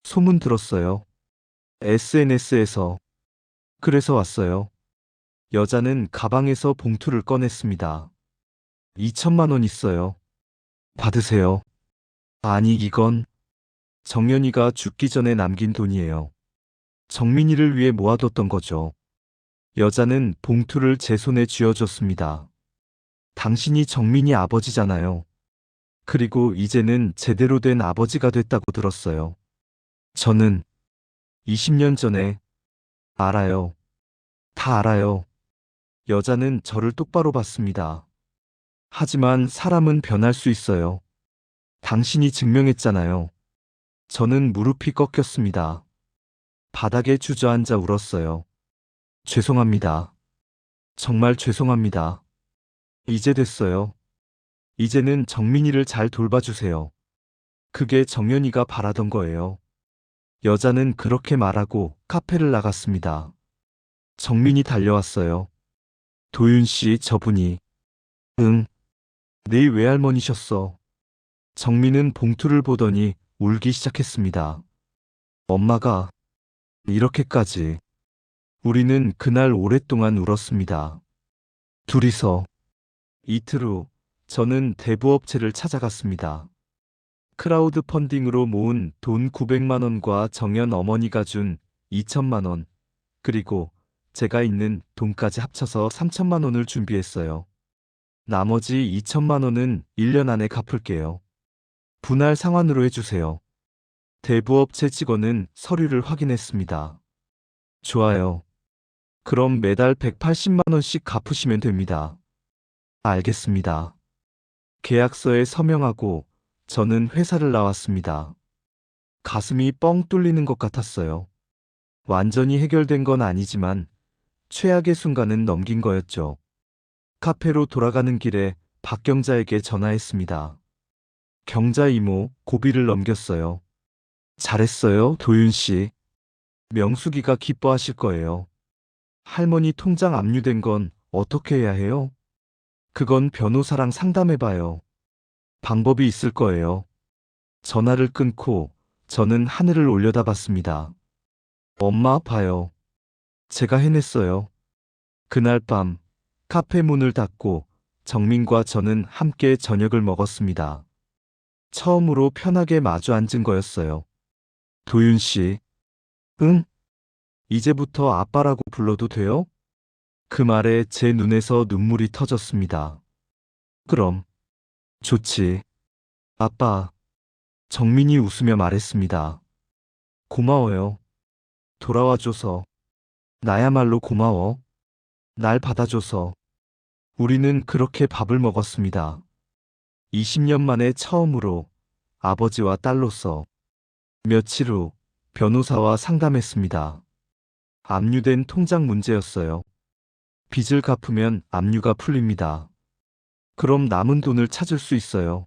소문 들었어요. SNS에서. 그래서 왔어요. 여자는 가방에서 봉투를 꺼냈습니다. 2천만 원 있어요. 받으세요. 아니, 이건 정연이가 죽기 전에 남긴 돈이에요. 정민이를 위해 모아뒀던 거죠. 여자는 봉투를 제 손에 쥐어줬습니다. 당신이 정민이 아버지잖아요. 그리고 이제는 제대로 된 아버지가 됐다고 들었어요. 저는 20년 전에 알아요. 다 알아요. 여자는 저를 똑바로 봤습니다. 하지만 사람은 변할 수 있어요. 당신이 증명했잖아요. 저는 무릎이 꺾였습니다. 바닥에 주저앉아 울었어요. 죄송합니다. 정말 죄송합니다. 이제 됐어요. 이제는 정민이를 잘 돌봐주세요. 그게 정연이가 바라던 거예요. 여자는 그렇게 말하고 카페를 나갔습니다. 정민이 달려왔어요. 도윤 씨, 저분이. 응, 네 외할머니셨어. 정민은 봉투를 보더니 울기 시작했습니다. 엄마가 이렇게까지. 우리는 그날 오랫동안 울었습니다. 둘이서. 이틀 후 저는 대부업체를 찾아갔습니다. 크라우드 펀딩으로 모은 돈 900만 원과 정연 어머니가 준 2천만 원, 그리고 제가 있는 돈까지 합쳐서 3천만 원을 준비했어요. 나머지 2천만 원은 1년 안에 갚을게요. 분할 상환으로 해주세요. 대부업체 직원은 서류를 확인했습니다. 좋아요. 그럼 매달 180만 원씩 갚으시면 됩니다. 알겠습니다. 계약서에 서명하고 저는 회사를 나왔습니다. 가슴이 뻥 뚫리는 것 같았어요. 완전히 해결된 건 아니지만 최악의 순간은 넘긴 거였죠. 카페로 돌아가는 길에 박경자에게 전화했습니다. 경자 이모, 고비를 넘겼어요. 잘했어요, 도윤 씨. 명숙이가 기뻐하실 거예요. 할머니 통장 압류된 건 어떻게 해야 해요? 그건 변호사랑 상담해봐요. 방법이 있을 거예요. 전화를 끊고 저는 하늘을 올려다봤습니다. 엄마, 아파요. 제가 해냈어요. 그날 밤 카페 문을 닫고 정민과 저는 함께 저녁을 먹었습니다. 처음으로 편하게 마주 앉은 거였어요. 도윤 씨. 응? 이제부터 아빠라고 불러도 돼요? 그 말에 제 눈에서 눈물이 터졌습니다. 그럼. 좋지. 아빠. 정민이 웃으며 말했습니다. 고마워요. 돌아와줘서. 나야말로 고마워. 날 받아줘서. 우리는 그렇게 밥을 먹었습니다. 20년 만에 처음으로 아버지와 딸로서. 며칠 후 변호사와 상담했습니다. 압류된 통장 문제였어요. 빚을 갚으면 압류가 풀립니다. 그럼 남은 돈을 찾을 수 있어요.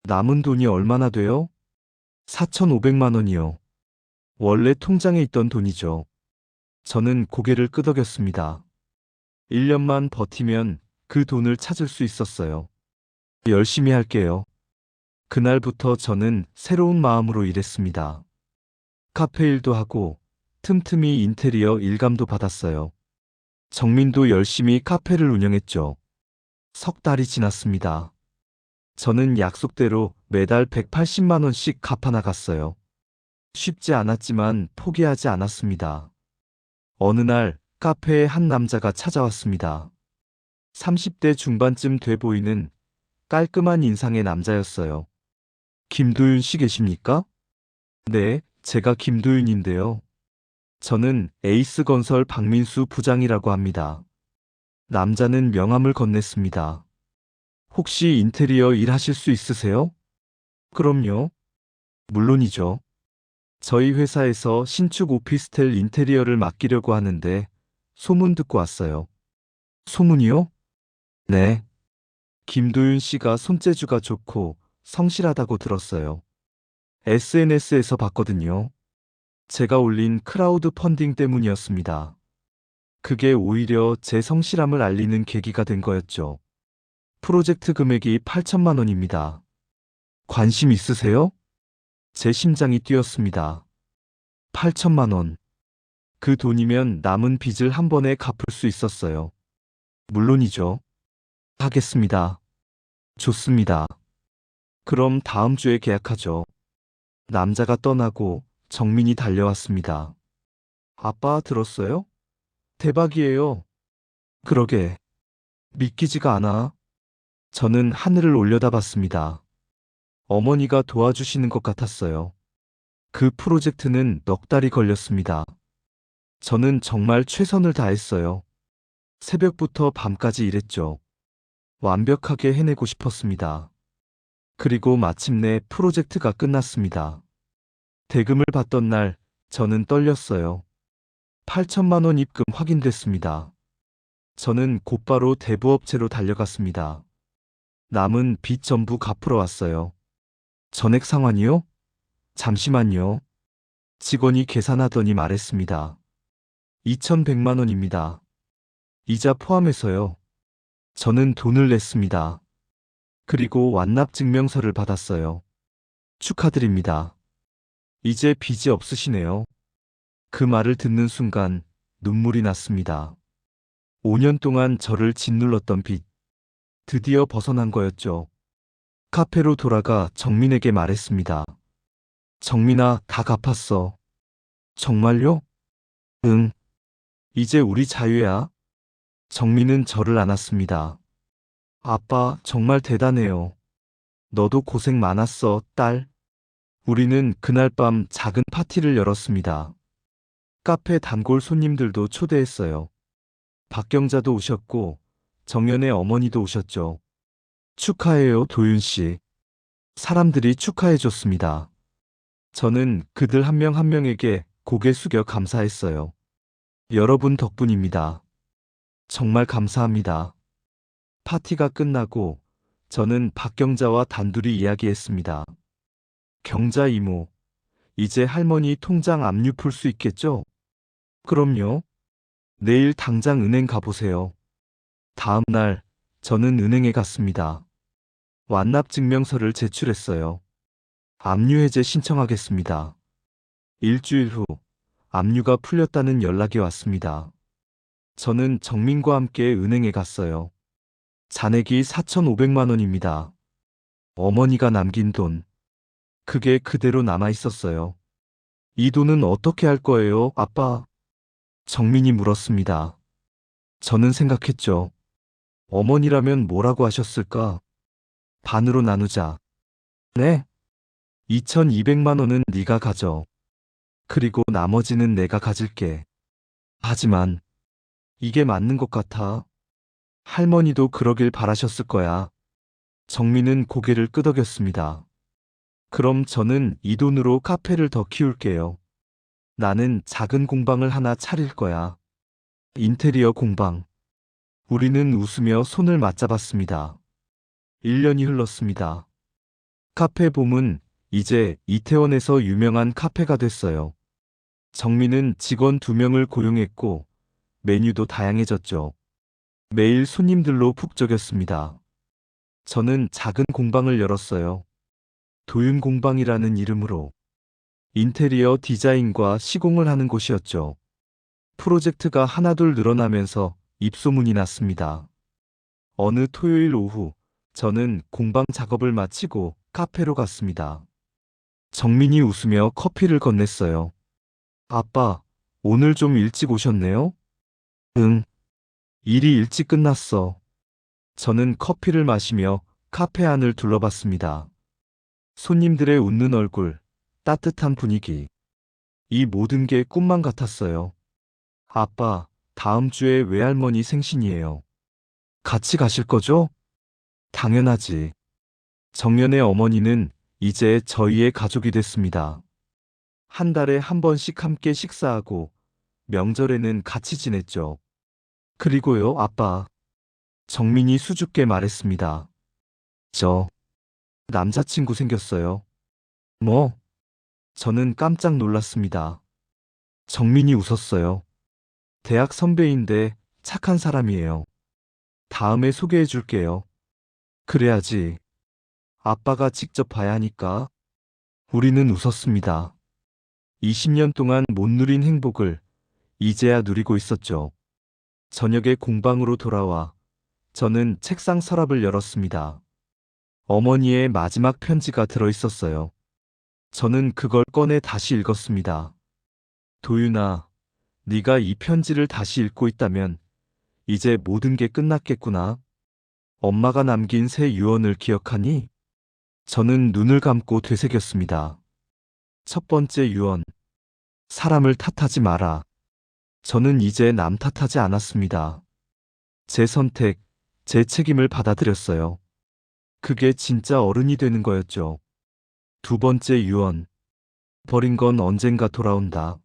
남은 돈이 얼마나 돼요? 4,500만 원이요. 원래 통장에 있던 돈이죠. 저는 고개를 끄덕였습니다. 1년만 버티면 그 돈을 찾을 수 있었어요. 열심히 할게요. 그날부터 저는 새로운 마음으로 일했습니다. 카페 일도 하고 틈틈이 인테리어 일감도 받았어요. 정민도 열심히 카페를 운영했죠. 석 달이 지났습니다. 저는 약속대로 매달 180만 원씩 갚아나갔어요. 쉽지 않았지만 포기하지 않았습니다. 어느 날 카페에 한 남자가 찾아왔습니다. 30대 중반쯤 돼 보이는 깔끔한 인상의 남자였어요. 김도윤 씨 계십니까? 네, 제가 김도윤인데요. 저는 에이스건설 박민수 부장이라고 합니다. 남자는 명함을 건넸습니다. 혹시 인테리어 일 하실 수 있으세요? 그럼요. 물론이죠. 저희 회사에서 신축 오피스텔 인테리어를 맡기려고 하는데 소문 듣고 왔어요. 소문이요? 네. 김도윤 씨가 손재주가 좋고 성실하다고 들었어요. SNS에서 봤거든요. 제가 올린 크라우드 펀딩 때문이었습니다. 그게 오히려 제 성실함을 알리는 계기가 된 거였죠. 프로젝트 금액이 8천만 원입니다. 관심 있으세요? 제 심장이 뛰었습니다. 8천만 원. 그 돈이면 남은 빚을 한 번에 갚을 수 있었어요. 물론이죠. 하겠습니다. 좋습니다. 그럼 다음 주에 계약하죠. 남자가 떠나고 정민이 달려왔습니다. 아빠 들었어요? 대박이에요. 그러게. 믿기지가 않아. 저는 하늘을 올려다봤습니다. 어머니가 도와주시는 것 같았어요. 그 프로젝트는 넉 달이 걸렸습니다. 저는 정말 최선을 다했어요. 새벽부터 밤까지 일했죠. 완벽하게 해내고 싶었습니다. 그리고 마침내 프로젝트가 끝났습니다. 대금을 받던 날, 저는 떨렸어요. 8천만 원 입금 확인됐습니다. 저는 곧바로 대부업체로 달려갔습니다. 남은 빚 전부 갚으러 왔어요. 전액 상환이요? 잠시만요. 직원이 계산하더니 말했습니다. 2,100만 원입니다. 이자 포함해서요. 저는 돈을 냈습니다. 그리고 완납 증명서를 받았어요. 축하드립니다. 이제 빚이 없으시네요. 그 말을 듣는 순간 눈물이 났습니다. 5년 동안 저를 짓눌렀던 빚. 드디어 벗어난 거였죠. 카페로 돌아가 정민에게 말했습니다. 정민아, 다 갚았어. 정말요? 응. 이제 우리 자유야. 정민은 저를 안았습니다. 아빠, 정말 대단해요. 너도 고생 많았어, 딸. 우리는 그날 밤 작은 파티를 열었습니다. 카페 단골 손님들도 초대했어요. 박경자도 오셨고, 정연의 어머니도 오셨죠. 축하해요, 도윤 씨. 사람들이 축하해줬습니다. 저는 그들 한 명 한 명에게 고개 숙여 감사했어요. 여러분 덕분입니다. 정말 감사합니다. 파티가 끝나고 저는 박경자와 단둘이 이야기했습니다. 경자 이모, 이제 할머니 통장 압류 풀 수 있겠죠? 그럼요. 내일 당장 은행 가보세요. 다음 날, 저는 은행에 갔습니다. 완납 증명서를 제출했어요. 압류 해제 신청하겠습니다. 일주일 후, 압류가 풀렸다는 연락이 왔습니다. 저는 정민과 함께 은행에 갔어요. 잔액이 4,500만 원입니다. 어머니가 남긴 돈. 그게 그대로 남아 있었어요. 이 돈은 어떻게 할 거예요, 아빠? 정민이 물었습니다. 저는 생각했죠. 어머니라면 뭐라고 하셨을까? 반으로 나누자. 네? 2,200만 원은 네가 가져. 그리고 나머지는 내가 가질게. 하지만 이게 맞는 것 같아. 할머니도 그러길 바라셨을 거야. 정민은 고개를 끄덕였습니다. 그럼 저는 이 돈으로 카페를 더 키울게요. 나는 작은 공방을 하나 차릴 거야. 인테리어 공방. 우리는 웃으며 손을 맞잡았습니다. 1년이 흘렀습니다. 카페 봄은 이제 이태원에서 유명한 카페가 됐어요. 정민은 직원 2명을 고용했고 메뉴도 다양해졌죠. 매일 손님들로 북적였습니다. 저는 작은 공방을 열었어요. 도윤 공방이라는 이름으로 인테리어 디자인과 시공을 하는 곳이었죠. 프로젝트가 하나둘 늘어나면서 입소문이 났습니다. 어느 토요일 오후 저는 공방 작업을 마치고 카페로 갔습니다. 정민이 웃으며 커피를 건넸어요. 아빠, 오늘 좀 일찍 오셨네요? 응. 일이 일찍 끝났어. 저는 커피를 마시며 카페 안을 둘러봤습니다. 손님들의 웃는 얼굴, 따뜻한 분위기. 이 모든 게 꿈만 같았어요. 아빠, 다음 주에 외할머니 생신이에요. 같이 가실 거죠? 당연하지. 정연의 어머니는 이제 저희의 가족이 됐습니다. 한 달에 한 번씩 함께 식사하고 명절에는 같이 지냈죠. 그리고요, 아빠. 정민이 수줍게 말했습니다. 저 남자친구 생겼어요. 뭐? 저는 깜짝 놀랐습니다. 정민이 웃었어요. 대학 선배인데 착한 사람이에요. 다음에 소개해 줄게요. 그래야지. 아빠가 직접 봐야 하니까. 우리는 웃었습니다. 20년 동안 못 누린 행복을 이제야 누리고 있었죠. 저녁에 공방으로 돌아와 저는 책상 서랍을 열었습니다. 어머니의 마지막 편지가 들어 있었어요. 저는 그걸 꺼내 다시 읽었습니다. 도윤아, 네가 이 편지를 다시 읽고 있다면 이제 모든 게 끝났겠구나. 엄마가 남긴 새 유언을 기억하니? 저는 눈을 감고 되새겼습니다. 첫 번째 유언. 사람을 탓하지 마라. 저는 이제 남 탓하지 않았습니다. 제 선택, 제 책임을 받아들였어요. 그게 진짜 어른이 되는 거였죠. 두 번째 유언. 버린 건 언젠가 돌아온다.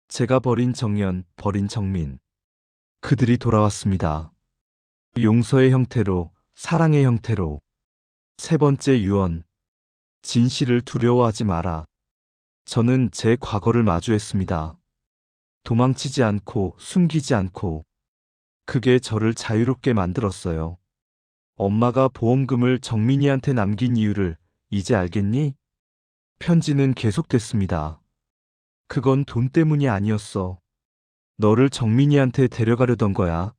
제가 버린 정연, 버린 정민. 그들이 돌아왔습니다. 용서의 형태로, 사랑의 형태로. 세 번째 유언. 진실을 두려워하지 마라. 저는 제 과거를 마주했습니다. 도망치지 않고, 숨기지 않고. 그게 저를 자유롭게 만들었어요. 엄마가 보험금을 정민이한테 남긴 이유를 이제 알겠니? 편지는 계속됐습니다. 그건 돈 때문이 아니었어. 너를 정민이한테 데려가려던 거야.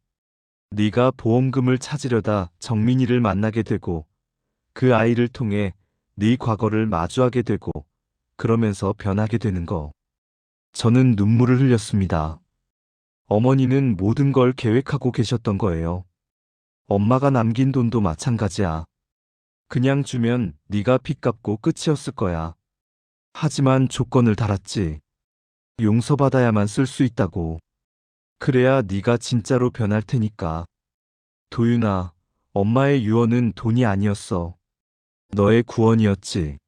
네가 보험금을 찾으려다 정민이를 만나게 되고 그 아이를 통해 네 과거를 마주하게 되고 그러면서 변하게 되는 거. 저는 눈물을 흘렸습니다. 어머니는 모든 걸 계획하고 계셨던 거예요. 엄마가 남긴 돈도 마찬가지야. 그냥 주면 네가 빚 갚고 끝이었을 거야. 하지만 조건을 달았지. 용서받아야만 쓸 수 있다고. 그래야 네가 진짜로 변할 테니까. 도윤아, 엄마의 유언은 돈이 아니었어. 너의 구원이었지.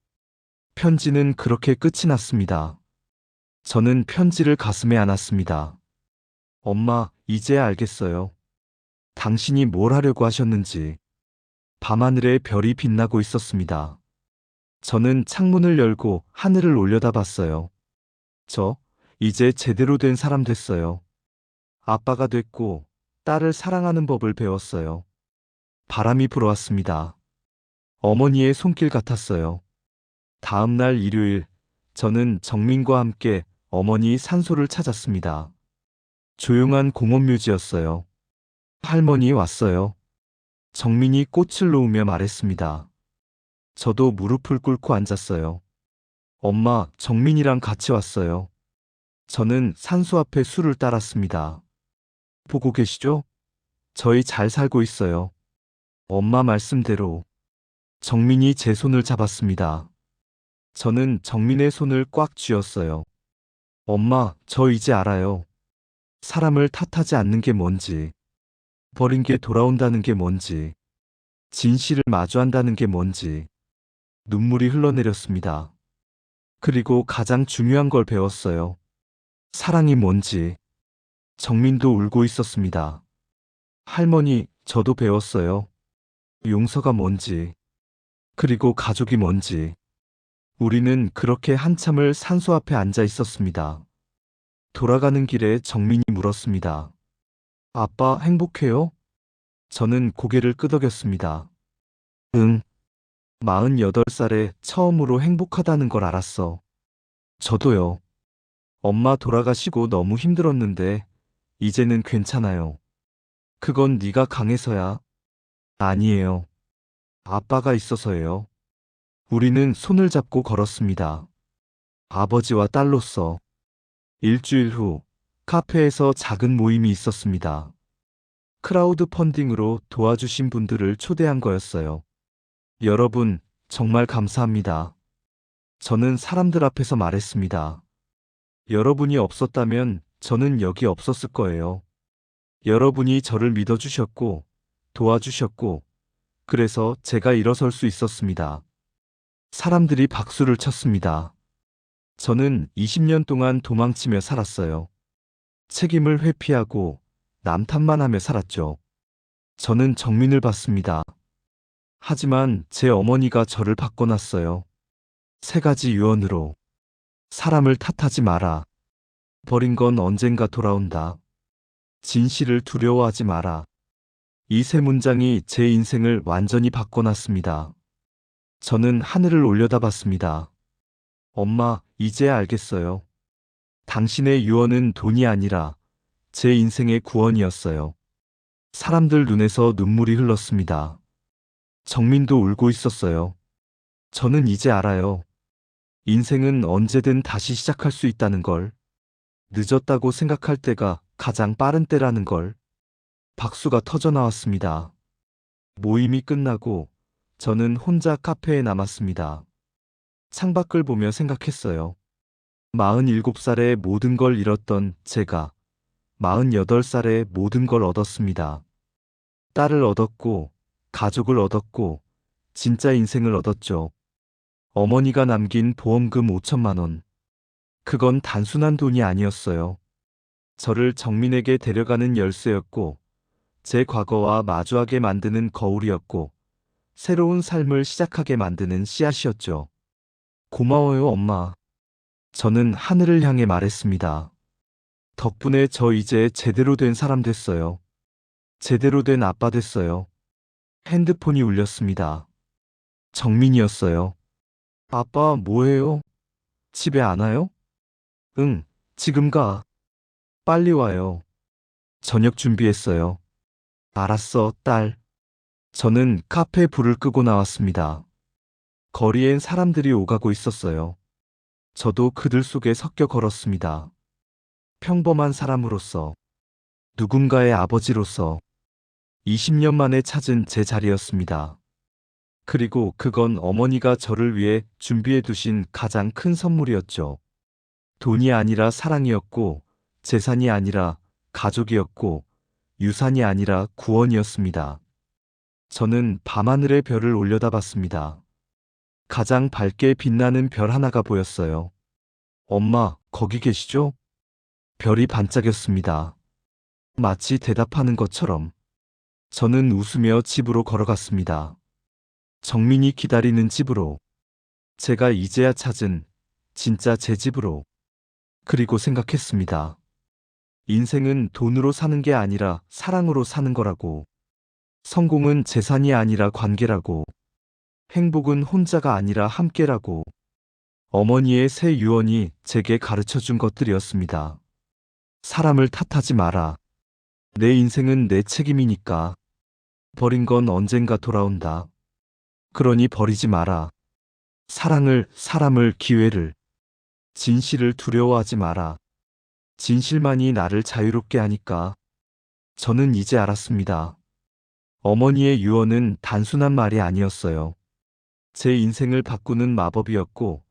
편지는 그렇게 끝이 났습니다. 저는 편지를 가슴에 안았습니다. 엄마, 이제야 알겠어요. 당신이 뭘 하려고 하셨는지. 밤하늘에 별이 빛나고 있었습니다. 저는 창문을 열고 하늘을 올려다봤어요. 이제 제대로 된 사람 됐어요. 아빠가 됐고 딸을 사랑하는 법을 배웠어요. 바람이 불어왔습니다. 어머니의 손길 같았어요. 다음 날 일요일, 저는 정민과 함께 어머니 산소를 찾았습니다. 조용한 공원묘지였어요. 할머니 왔어요. 정민이 꽃을 놓으며 말했습니다. 저도 무릎을 꿇고 앉았어요. 엄마, 정민이랑 같이 왔어요. 저는 산소 앞에 술을 따랐습니다. 보고 계시죠? 저희 잘 살고 있어요. 엄마 말씀대로. 정민이 제 손을 잡았습니다. 저는 정민의 손을 꽉 쥐었어요. 엄마, 저 이제 알아요. 사람을 탓하지 않는 게 뭔지, 버린 게 돌아온다는 게 뭔지, 진실을 마주한다는 게 뭔지. 눈물이 흘러내렸습니다. 그리고 가장 중요한 걸 배웠어요. 사랑이 뭔지. 정민도 울고 있었습니다. 할머니, 저도 배웠어요. 용서가 뭔지. 그리고 가족이 뭔지. 우리는 그렇게 한참을 산소 앞에 앉아 있었습니다. 돌아가는 길에 정민이 물었습니다. 아빠 행복해요? 저는 고개를 끄덕였습니다. 응. 48살에 처음으로 행복하다는 걸 알았어. 저도요. 엄마 돌아가시고 너무 힘들었는데 이제는 괜찮아요. 그건 네가 강해서야. 아니에요. 아빠가 있어서예요. 우리는 손을 잡고 걸었습니다. 아버지와 딸로서. 일주일 후 카페에서 작은 모임이 있었습니다. 크라우드 펀딩으로 도와주신 분들을 초대한 거였어요. 여러분, 정말 감사합니다. 저는 사람들 앞에서 말했습니다. 여러분이 없었다면 저는 여기 없었을 거예요. 여러분이 저를 믿어주셨고, 도와주셨고, 그래서 제가 일어설 수 있었습니다. 사람들이 박수를 쳤습니다. 저는 20년 동안 도망치며 살았어요. 책임을 회피하고 남 탓만 하며 살았죠. 저는 정민을 받습니다. 하지만 제 어머니가 저를 바꿔놨어요. 3가지 유언으로. 사람을 탓하지 마라. 버린 건 언젠가 돌아온다. 진실을 두려워하지 마라. 이 3문장이 제 인생을 완전히 바꿔놨습니다. 저는 하늘을 올려다봤습니다. 엄마, 이제 알겠어요. 당신의 유언은 돈이 아니라 제 인생의 구원이었어요. 사람들 눈에서 눈물이 흘렀습니다. 정민도 울고 있었어요. 저는 이제 알아요. 인생은 언제든 다시 시작할 수 있다는 걸. 늦었다고 생각할 때가 가장 빠른 때라는 걸. 박수가 터져 나왔습니다. 모임이 끝나고 저는 혼자 카페에 남았습니다. 창밖을 보며 생각했어요. 47살에 모든 걸 잃었던 제가 48살에 모든 걸 얻었습니다. 딸을 얻었고, 가족을 얻었고, 진짜 인생을 얻었죠. 어머니가 남긴 보험금 5천만 원. 그건 단순한 돈이 아니었어요. 저를 정민에게 데려가는 열쇠였고, 제 과거와 마주하게 만드는 거울이었고, 새로운 삶을 시작하게 만드는 씨앗이었죠. 고마워요, 엄마. 저는 하늘을 향해 말했습니다. 덕분에 저 이제 제대로 된 사람 됐어요. 제대로 된 아빠 됐어요. 핸드폰이 울렸습니다. 정민이었어요. 아빠, 뭐해요? 집에 안 와요? 응, 지금 가. 빨리 와요. 저녁 준비했어요. 알았어, 딸. 저는 카페 불을 끄고 나왔습니다. 거리엔 사람들이 오가고 있었어요. 저도 그들 속에 섞여 걸었습니다. 평범한 사람으로서, 누군가의 아버지로서 20년 만에 찾은 제 자리였습니다. 그리고 그건 어머니가 저를 위해 준비해 두신 가장 큰 선물이었죠. 돈이 아니라 사랑이었고, 재산이 아니라 가족이었고, 유산이 아니라 구원이었습니다. 저는 밤하늘의 별을 올려다봤습니다. 가장 밝게 빛나는 별 하나가 보였어요. 엄마, 거기 계시죠? 별이 반짝였습니다. 마치 대답하는 것처럼. 저는 웃으며 집으로 걸어갔습니다. 정민이 기다리는 집으로. 제가 이제야 찾은 진짜 제 집으로. 그리고 생각했습니다. 인생은 돈으로 사는 게 아니라 사랑으로 사는 거라고. 성공은 재산이 아니라 관계라고. 행복은 혼자가 아니라 함께라고. 어머니의 새 유언이 제게 가르쳐 준 것들이었습니다. 사람을 탓하지 마라. 내 인생은 내 책임이니까. 버린 건 언젠가 돌아온다. 그러니 버리지 마라. 사람을, 기회를. 진실을 두려워하지 마라. 진실만이 나를 자유롭게 하니까. 저는 이제 알았습니다. 어머니의 유언은 단순한 말이 아니었어요. 제 인생을 바꾸는 마법이었고,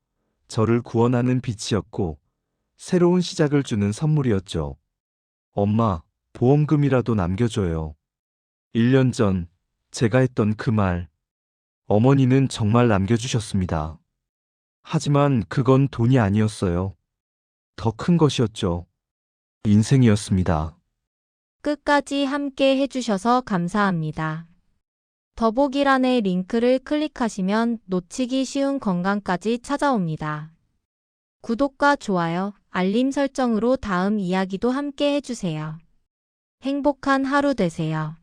저를 구원하는 빛이었고, 새로운 시작을 주는 선물이었죠. 엄마, 보험금이라도 남겨줘요. 1년 전 제가 했던 그 말. 어머니는 정말 남겨주셨습니다. 하지만 그건 돈이 아니었어요. 더 큰 것이었죠. 인생이었습니다. 끝까지 함께 해주셔서 감사합니다. 더보기란의 링크를 클릭하시면 놓치기 쉬운 건강까지 찾아옵니다. 구독과 좋아요, 알림 설정으로 다음 이야기도 함께 해주세요. 행복한 하루 되세요.